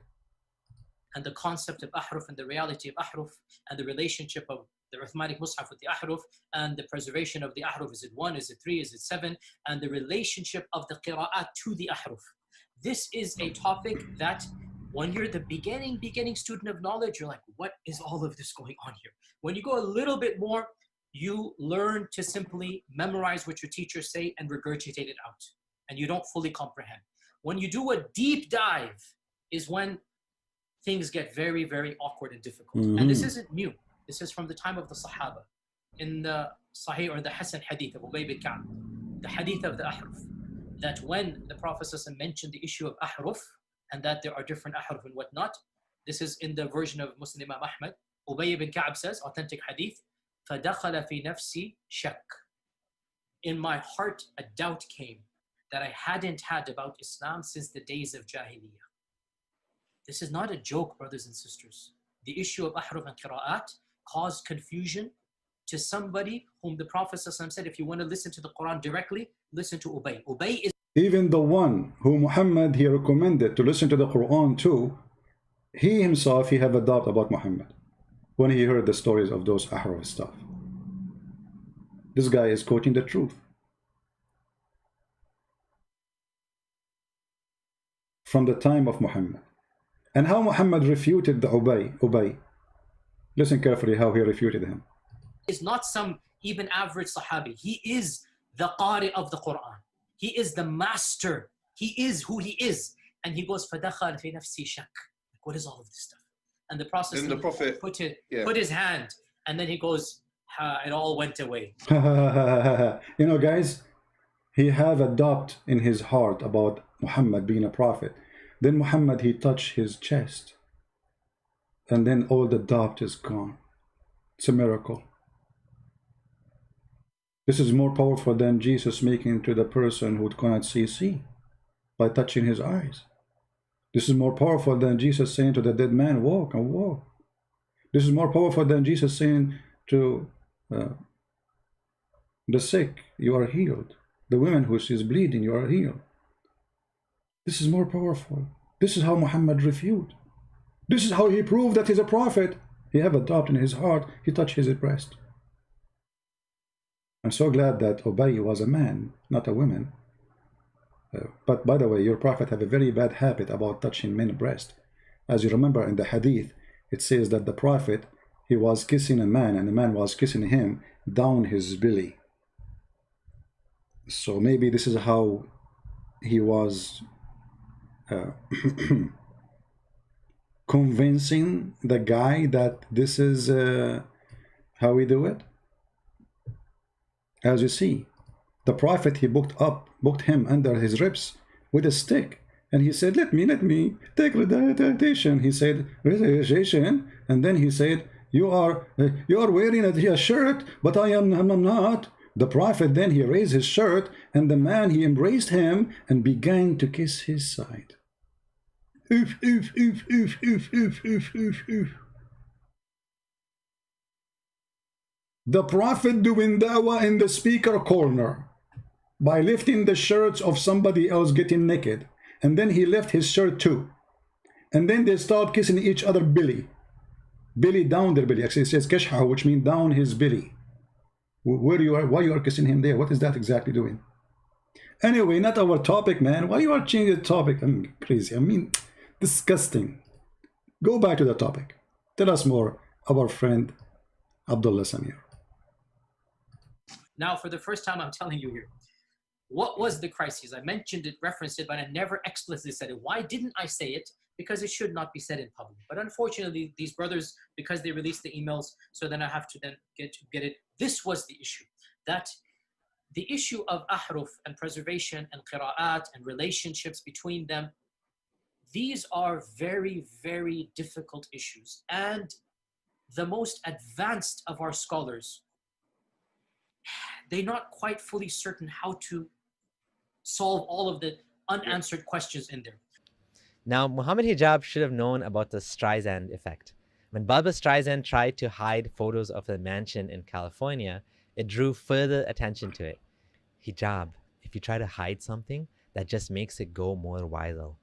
And the concept of ahruf and the reality of ahruf and the relationship of the Uthmanic Mus'haf with the ahruf and the preservation of the ahruf. Is it 1? Is it 3? Is it 7? And the relationship of the qira'at to the ahruf. This is a topic that when you're the beginning student of knowledge, you're like, what is all of this going on here? When you go a little bit more, you learn to simply memorize what your teachers say and regurgitate it out. And you don't fully comprehend. When you do a deep dive is when things get very, very awkward and difficult. And this isn't new. This is from the time of the Sahaba. In the Sahih or the Hasan hadith of Ubay bin Ka'b, the hadith of the ahruf, that when the Prophet mentioned the issue of ahruf and that there are different ahruf and whatnot, this is in the version of Muslim Imam Ahmad. Ubay bin Ka'b says, authentic hadith, فَدَخَلَ فِي نَفْسِي شَكْ. In my heart, a doubt came that I hadn't had about Islam since the days of Jahiliyyah. This is not a joke, brothers and sisters. The issue of ahruf and qira'at caused confusion to somebody whom the Prophet said, if you want to listen to the Quran directly, listen to Ubay. Ubay is even the one who Muhammad he recommended to listen to the Quran to, he himself, he have a doubt about Muhammad when he heard the stories of those ahruf stuff. This guy is quoting the truth. From the time of Muhammad. And how Muhammad refuted the Ubay. Listen carefully how he refuted him. Is not some even average Sahabi. He is the Qari of the Quran. He is the master. He is who he is. And he goes, فَدَخَلْ فِي نَفْسِي شَكْ. What is all of this stuff? And the Prophet put his hand, and then he goes, it all went away. You know, guys, he have a doubt in his heart about Muhammad being a prophet. Then Muhammad, he touched his chest. And then all the doubt is gone. It's a miracle. This is more powerful than Jesus making to the person who cannot see by touching his eyes. This is more powerful than Jesus saying to the dead man, walk and walk. This is more powerful than Jesus saying to the sick, you are healed. The woman who is bleeding, you are healed. This is more powerful. This is how Muhammad refuted. This is how he proved that he's a prophet. He have a doubt in his heart. He touched his breast. I'm so glad that Ubay was a man, not a woman. But by the way, your prophet have a very bad habit about touching men's breast. As you remember in the hadith, it says that the prophet, he was kissing a man and the man was kissing him down his belly. So maybe this is how he was convincing the guy that this is how we do it. As you see, the prophet, he booked him under his ribs with a stick, and he said, let me take recitation. He said recitation, and then he said, you are wearing a shirt, but I'm not. The Prophet then he raised his shirt, and the man he embraced him and began to kiss his side. Oof, oof, oof, oof, oof, oof, oof, oof, oof. The Prophet doing dawah in the speaker corner by lifting the shirts of somebody else getting naked, and then he left his shirt too, and then they start kissing each other belly down their belly. Actually it says kashha, which means down his belly. Why you are kissing him there? What is that exactly doing? Anyway, not our topic, man. Why you are changing the topic? I'm crazy. I mean, disgusting. Go back to the topic. Tell us more, our friend Abdullah Samir. Now, for the first time, I'm telling you here, what was the crisis? I mentioned it, referenced it, but I never explicitly said it. Why didn't I say it? Because it should not be said in public. But unfortunately, these brothers, because they released the emails, so then I have to then get it. This was the issue. That the issue of ahruf and preservation and qira'at and relationships between them, these are very, very difficult issues. And the most advanced of our scholars, they're not quite fully certain how to solve all of the unanswered questions in there. Now, Muhammad Hijab should have known about the Streisand effect. When Barbra Streisand tried to hide photos of the mansion in California, it drew further attention to it. Hijab, if you try to hide something, that just makes it go more viral.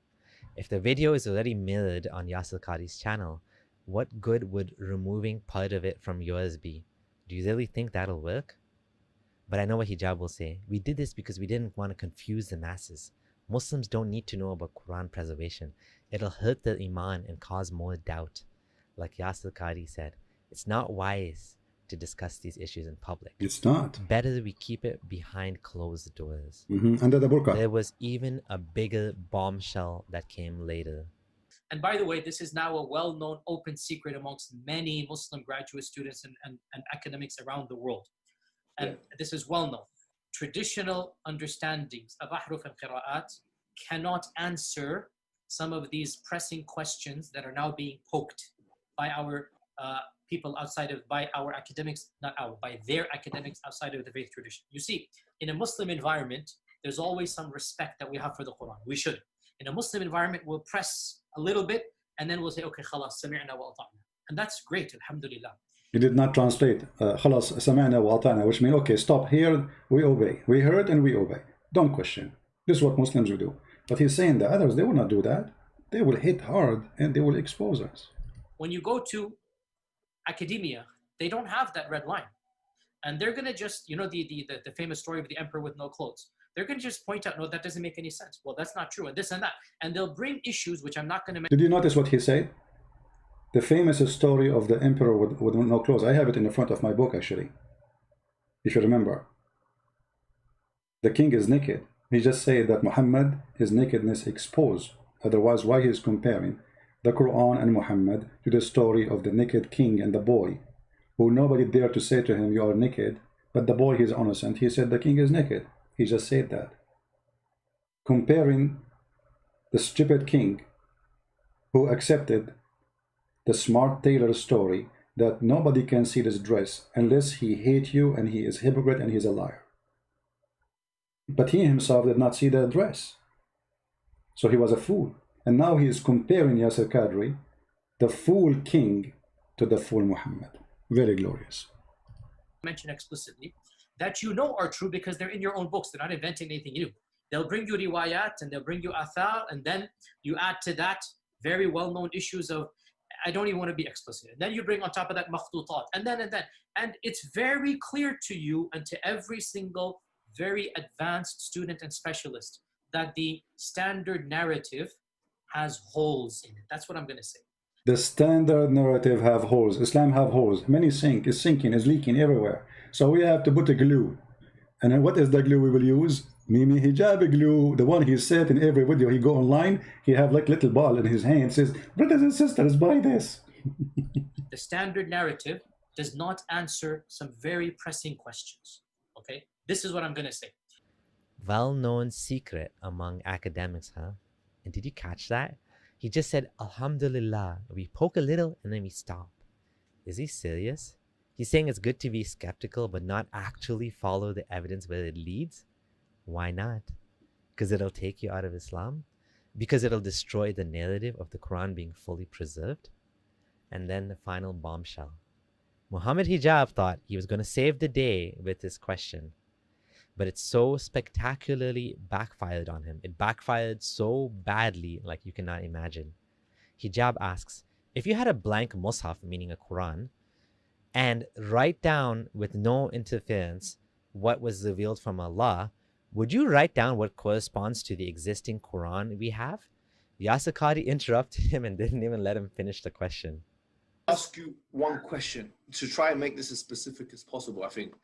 If the video is already mirrored on Yasir Qadi's channel, what good would removing part of it from yours be? Do you really think that'll work? But I know what Hijab will say. We did this because we didn't want to confuse the masses. Muslims don't need to know about Quran preservation. It'll hurt their iman and cause more doubt. Like Yasir Qadi said, it's not wise to discuss these issues in public. It's not. Better we keep it behind closed doors. Under the burqa. There was even a bigger bombshell that came later. And by the way, this is now a well-known open secret amongst many Muslim graduate students and academics around the world. And this is well known. Traditional understandings of ahruf and qira'at cannot answer some of these pressing questions that are now being poked by our people outside of, by our academics, by their academics outside of the faith tradition. You see, in a Muslim environment, there's always some respect that we have for the Quran. We should. In a Muslim environment, we'll press a little bit and then we'll say, okay, khalas, sami'na wa ata'na. And that's great, alhamdulillah. He did not translate خلاص سمعنا وأطعنا, which means okay, stop here, we obey, we heard and we obey, don't question. This is what Muslims will do. But he's saying that others, they will not do that. They will hit hard and they will expose us. When you go to academia, they don't have that red line, and they're gonna just, you know, the famous story of the emperor with no clothes. They're gonna just point out, no, that doesn't make any sense. Well, that's not true, and this and that, and they'll bring issues which I'm not gonna mention. Did you notice what he said? The famous story of the emperor with no clothes. I have it in the front of my book, actually. If you remember. The king is naked. He just said that Muhammad, his nakedness exposed. Otherwise, why he is comparing the Quran and Muhammad to the story of the naked king and the boy, who nobody dared to say to him, you are naked, but the boy is innocent. He said the king is naked. He just said that. Comparing the stupid king who accepted the smart tailor story that nobody can see this dress unless he hates you and he is hypocrite and he's a liar. But he himself did not see the dress. So he was a fool. And now he is comparing Yasir Qadi, the fool king, to the fool Muhammad. Very glorious. Mention explicitly that you know are true because they're in your own books. They're not inventing anything new. They'll bring you riwayat and they'll bring you athar, and then you add to that very well-known issues of, I don't even want to be explicit. And then you bring on top of that makhtutat, and then. And it's very clear to you and to every single very advanced student and specialist that the standard narrative has holes in it. That's what I'm going to say. The standard narrative have holes. Islam have holes. Many sink, is sinking, is leaking everywhere. So we have to put a glue. And then what is the glue we will use? Mimi Hijab glue. The one he said in every video. He go online, he have like little ball in his hand, says, brothers and sisters, buy this. The standard narrative does not answer some very pressing questions. Okay? This is what I'm going to say. Well-known secret among academics, huh? And did you catch that? He just said, Alhamdulillah. We poke a little and then we stop. Is he serious? He's saying it's good to be skeptical but not actually follow the evidence where it leads? Why not? Because it'll take you out of Islam? Because it'll destroy the narrative of the Quran being fully preserved? And then the final bombshell. Muhammad Hijab thought he was going to save the day with this question. But it so spectacularly backfired on him. It backfired so badly like you cannot imagine. Hijab asks, if you had a blank mushaf, meaning a Quran, and write down with no interference what was revealed from Allah, would you write down what corresponds to the existing Quran we have? Yasir Qadi interrupted him and didn't even let him finish the question. Ask you one question to try and make this as specific as possible. I think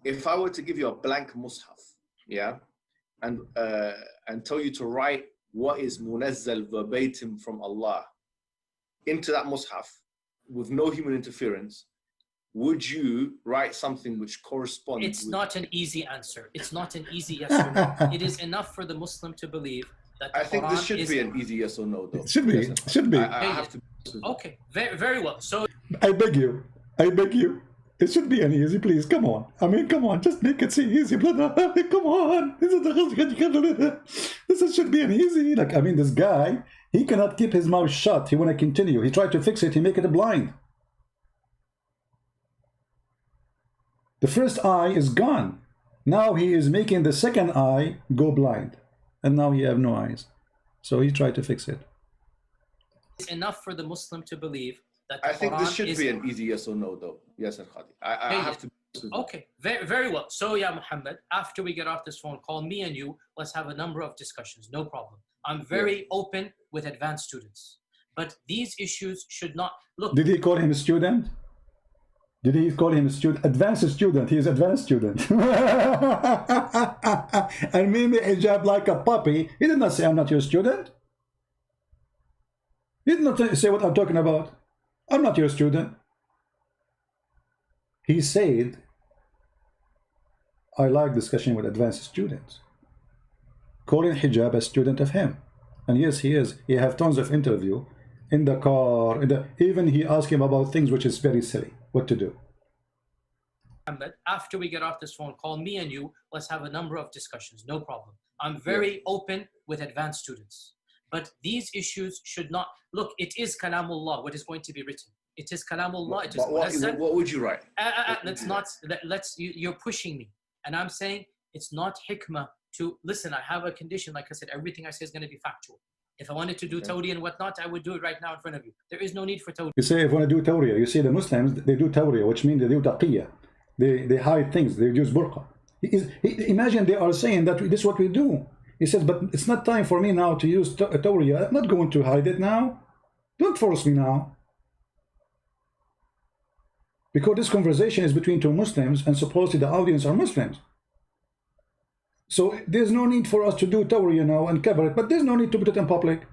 if I were to give you a blank mushaf, yeah, and tell you to write what is munazzal verbatim from Allah into that mushaf with no human interference, would you write something which corresponds? It's not an easy answer. It's not an easy yes or no. It is enough for the Muslim to believe that the I think Quran this should is... be an easy yes or no, though. It should be. Should be. I have to. Okay, very, very well. So I beg you. I beg you. It should be an easy, please. Come on. I mean, come on. Just make it seem easy, brother. Come on. This should be an easy. Like, I mean, this guy, he cannot keep his mouth shut. He want to continue. He tried to fix it. He make it blind. The first eye is gone. Now he is making the second eye go blind. And now he have no eyes. So he tried to fix it. it's enough for the Muslim to believe that I think Quran this should is... be an easy yes or no, though. Yasir Qadi. I have to. Okay, very, very well. So, yeah, Muhammad, after we get off this phone call, me and you, let's have a number of discussions. No problem. I'm very open with advanced students. But these issues should not... Look. Did he call him a student? Did he call him a student? Advanced student. He is advanced student. And made me hijab like a puppy. He did not say, I'm not your student. He did not say what I'm talking about. I'm not your student. He said, I like discussion with advanced students. Calling hijab a student of him. And yes, he is. He have tons of interview in the car. Even he asked him about things which is very silly. What to do? Muhammad, after we get off this phone call, me and you, let's have a number of discussions. No problem. I'm very open with advanced students. But these issues should not... Look, it is Kalamullah, what is going to be written. It is Kalamullah. It is what would you write? Let's not... You're pushing me. And I'm saying it's not hikmah to... Listen, I have a condition. Like I said, everything I say is going to be factual. If I wanted to do tawri and whatnot, I would do it right now in front of you. There is no need for tawri. You say if you want to do tawriya, you see the Muslims, they do tawriya, which means they do taqiyya. They hide things. They use burqa. Imagine they are saying that this is what we do. He says, but it's not time for me now to use tawriya. I'm not going to hide it now. Don't force me now. Because this conversation is between two Muslims and supposedly the audience are Muslims. So there's no need for us to do tawriya now and cover it, but there's no need to put it in public.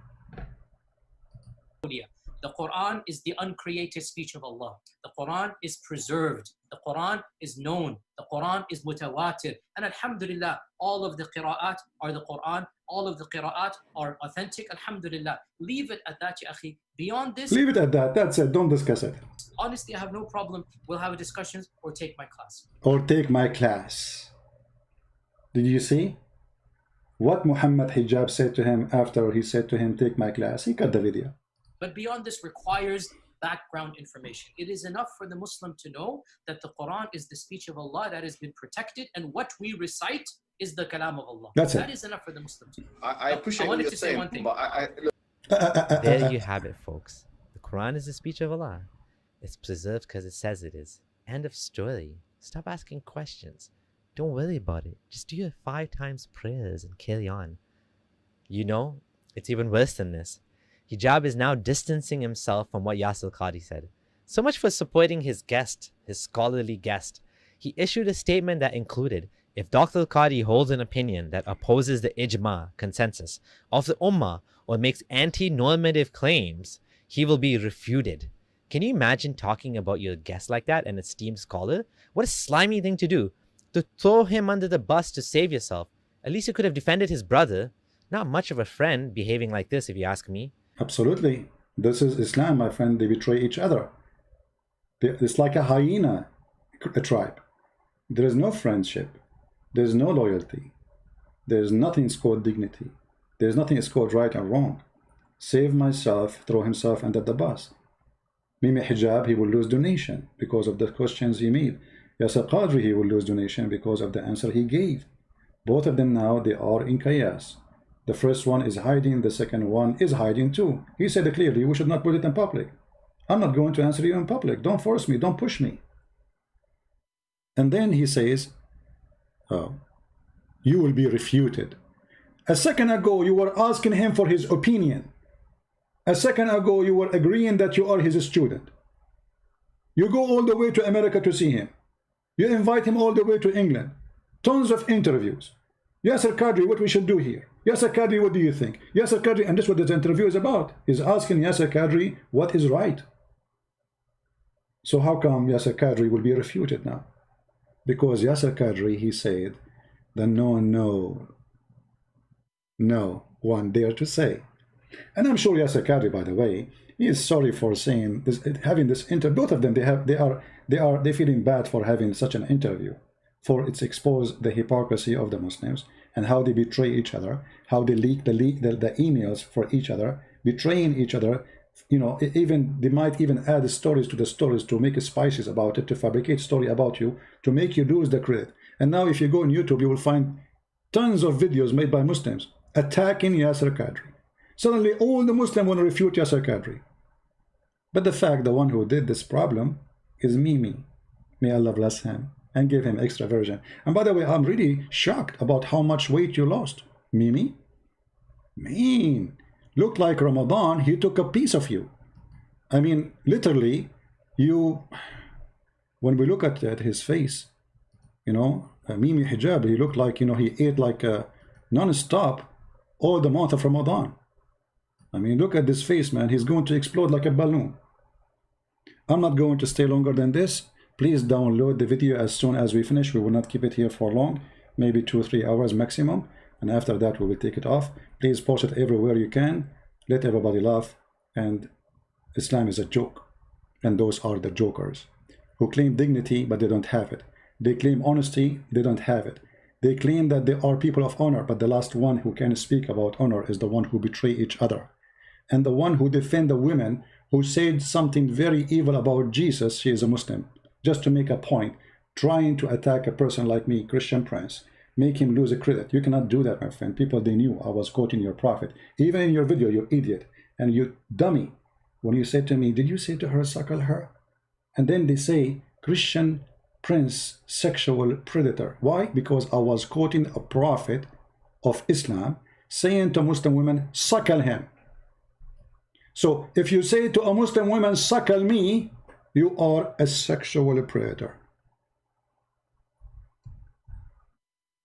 The Quran is the uncreated speech of Allah. The Quran is preserved. The Quran is known. The Quran is mutawatir. And alhamdulillah, all of the qira'at are the Quran. All of the qira'at are authentic. Alhamdulillah. Leave it at that, ya akhi. Beyond this... Leave it at that. That's it. Don't discuss it. Honestly, I have no problem. We'll have discussions or take my class. Or take my class. Did you see what Muhammad Hijab said to him after he said to him, take my class? He cut the video. But beyond this requires background information. It is enough for the Muslim to know that the Quran is the speech of Allah that has been protected, and what we recite is the kalam of Allah. That's that it. is enough for the Muslim to know. I appreciate what you're saying, one thing. But there you have it, folks. The Quran is the speech of Allah. It's preserved because it says it is. End of story. Stop asking questions. Don't worry about it. Just do your 5 times prayers and carry on. You know, it's even worse than this. Hijab is now distancing himself from what Yasir Qadi said. So much for supporting his guest, his scholarly guest. He issued a statement that included, if Dr. Qadi holds an opinion that opposes the ijma, consensus, of the ummah or makes anti-normative claims, he will be refuted. Can you imagine talking about your guest like that, an esteemed scholar? What a slimy thing to do. To throw him under the bus to save yourself. At least you could have defended his brother. Not much of a friend behaving like this, if you ask me. Absolutely. This is Islam, my friend. They betray each other. It's like a hyena tribe. There is no friendship. There is no loyalty. There is nothing called dignity. There is nothing called right and wrong. Save myself, throw himself under the bus. Mimi Hijab, he will lose donation because of the questions he made. Yasir Qadi, he will lose donation because of the answer he gave. Both of them now, they are in chaos. The first one is hiding, the second one is hiding too. He said clearly, we should not put it in public. I'm not going to answer you in public. Don't force me, don't push me. And then he says, oh, you will be refuted. A second ago, you were asking him for his opinion. A second ago, you were agreeing that you are his student. You go all the way to America to see him. You invite him all the way to England. Tons of interviews. Yasir Qadi, what we should do here? Yasir Qadi, what do you think? Yasir Qadi, and that's what this interview is about. Is asking Yasir Qadi what is right. So how come Yasir Qadi will be refuted now? Because Yasir Qadi, he said that no one dare to say. And I'm sure Yasir Qadi, by the way, he is sorry for saying this, having this interview. Both of them, they're feeling bad for having such an interview, for it's exposed the hypocrisy of the Muslims and how they betray each other, how they leak the emails for each other, betraying each other. You know, even they might even add stories to the stories to make spices about it, to fabricate story about you, to make you lose the credit. And now if you go on YouTube, you will find tons of videos made by Muslims attacking Yasir Qadi. Suddenly all the Muslims want to refute Yasir Qadi. But the fact, the one who did this problem is Mimi. May Allah bless him and give him extra version. And by the way, I'm really shocked about how much weight you lost. Mimi? Mean. Looked like Ramadan, he took a piece of you. I mean, literally, when we look at his face, you know, Mimi Hijab, he looked like, you know, he ate like a non-stop all the month of Ramadan. I mean, look at this face, man. He's going to explode like a balloon. I'm not going to stay longer than this. Please download the video as soon as we finish. We will not keep it here for long, maybe 2 or 3 hours maximum. And after that, we will take it off. Please post it everywhere you can. Let everybody laugh. And Islam is a joke. And those are the jokers who claim dignity, but they don't have it. They claim honesty, they don't have it. They claim that they are people of honor, but the last one who can speak about honor is the one who betray each other. And the one who defend the women who said something very evil about Jesus, she is a Muslim, just to make a point, trying to attack a person like me, Christian Prince, make him lose a credit. You cannot do that, my friend. People, they knew I was quoting your prophet. Even in your video, you idiot and you dummy, when you said to me, did you say to her, suckle her? And then they say, Christian Prince, sexual predator. Why? Because I was quoting a prophet of Islam saying to Muslim women, suckle him. So if you say to a Muslim woman, suckle me, you are a sexual predator.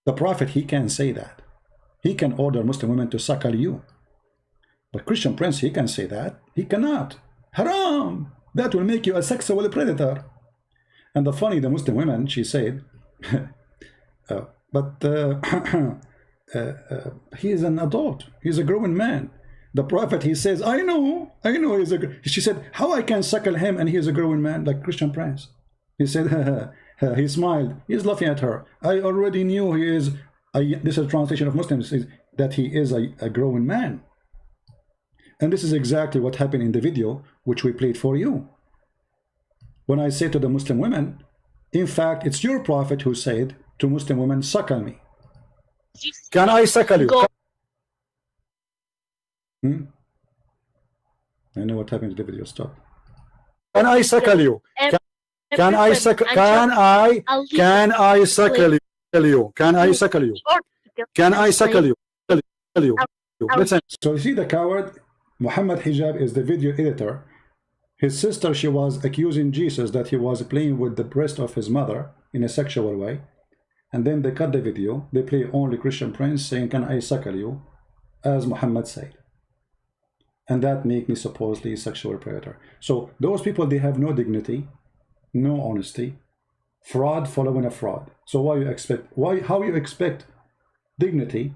The prophet, he can say that. He can order Muslim women to suckle you. But Christian Prince, he can say that. He cannot. Haram! That will make you a sexual predator. And the funny, the Muslim women, she said, he is an adult. He's a grown man. The prophet, he says, I know he's she said, how I can suckle him and he is a grown man like Christian Prince? He said, he smiled. He's laughing at her. I already knew he is, this is a translation of Muslims, that he is a grown man. And this is exactly what happened in the video, which we played for you. When I say to the Muslim women, in fact, it's your prophet who said to Muslim women, suckle me. Can I suckle you? I know what happened to the video. Stop. Can I suckle you? Can I suckle you? Can I suckle you? Can I suckle you? Can I suckle you? Listen. So you see the coward, Muhammad Hijab is the video editor. His sister, she was accusing Jesus that he was playing with the breast of his mother in a sexual way. And then they cut the video. They play only Christian Prince saying, can I suckle you? As Muhammad said. And that make me supposedly a sexual predator. So those people, they have no dignity, no honesty, fraud following a fraud. So how you expect dignity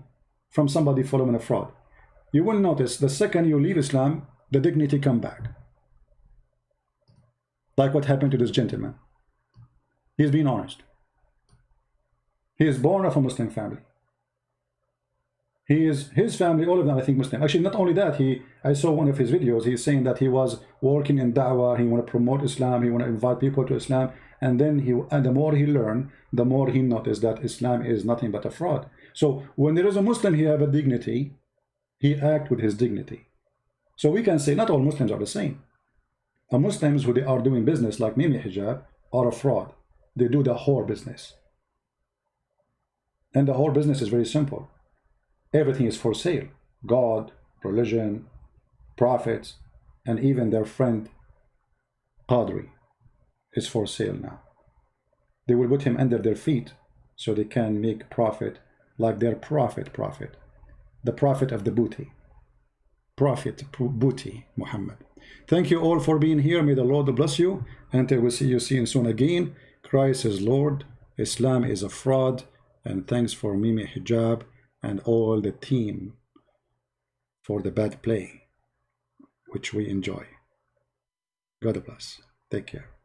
from somebody following a fraud? You will notice the second you leave Islam, the dignity come back. like what happened to this gentleman. He's being honest. He is born of a Muslim family. His family, all of them, I think, Muslim. Actually, not only that, I saw one of his videos. He's saying that he was working in da'wah. He want to promote Islam. He want to invite people to Islam. And then the more he learned, the more he noticed that Islam is nothing but a fraud. So when there is a Muslim, he have a dignity. He act with his dignity. So we can say not all Muslims are the same. Muslims who they are doing business like Mimi Hijab are a fraud. They do the whore business. And the whore business is very simple. Everything is for sale. God, religion, prophets, and even their friend Qadri is for sale now. They will put him under their feet so they can make profit like their prophet, the prophet of the booty. Prophet booty, Muhammad. Thank you all for being here. May the Lord bless you. Until we see you soon again. Christ is Lord. Islam is a fraud. And thanks for Mimi Hijab and all the team for the bad play, which we enjoy. God bless. Take care.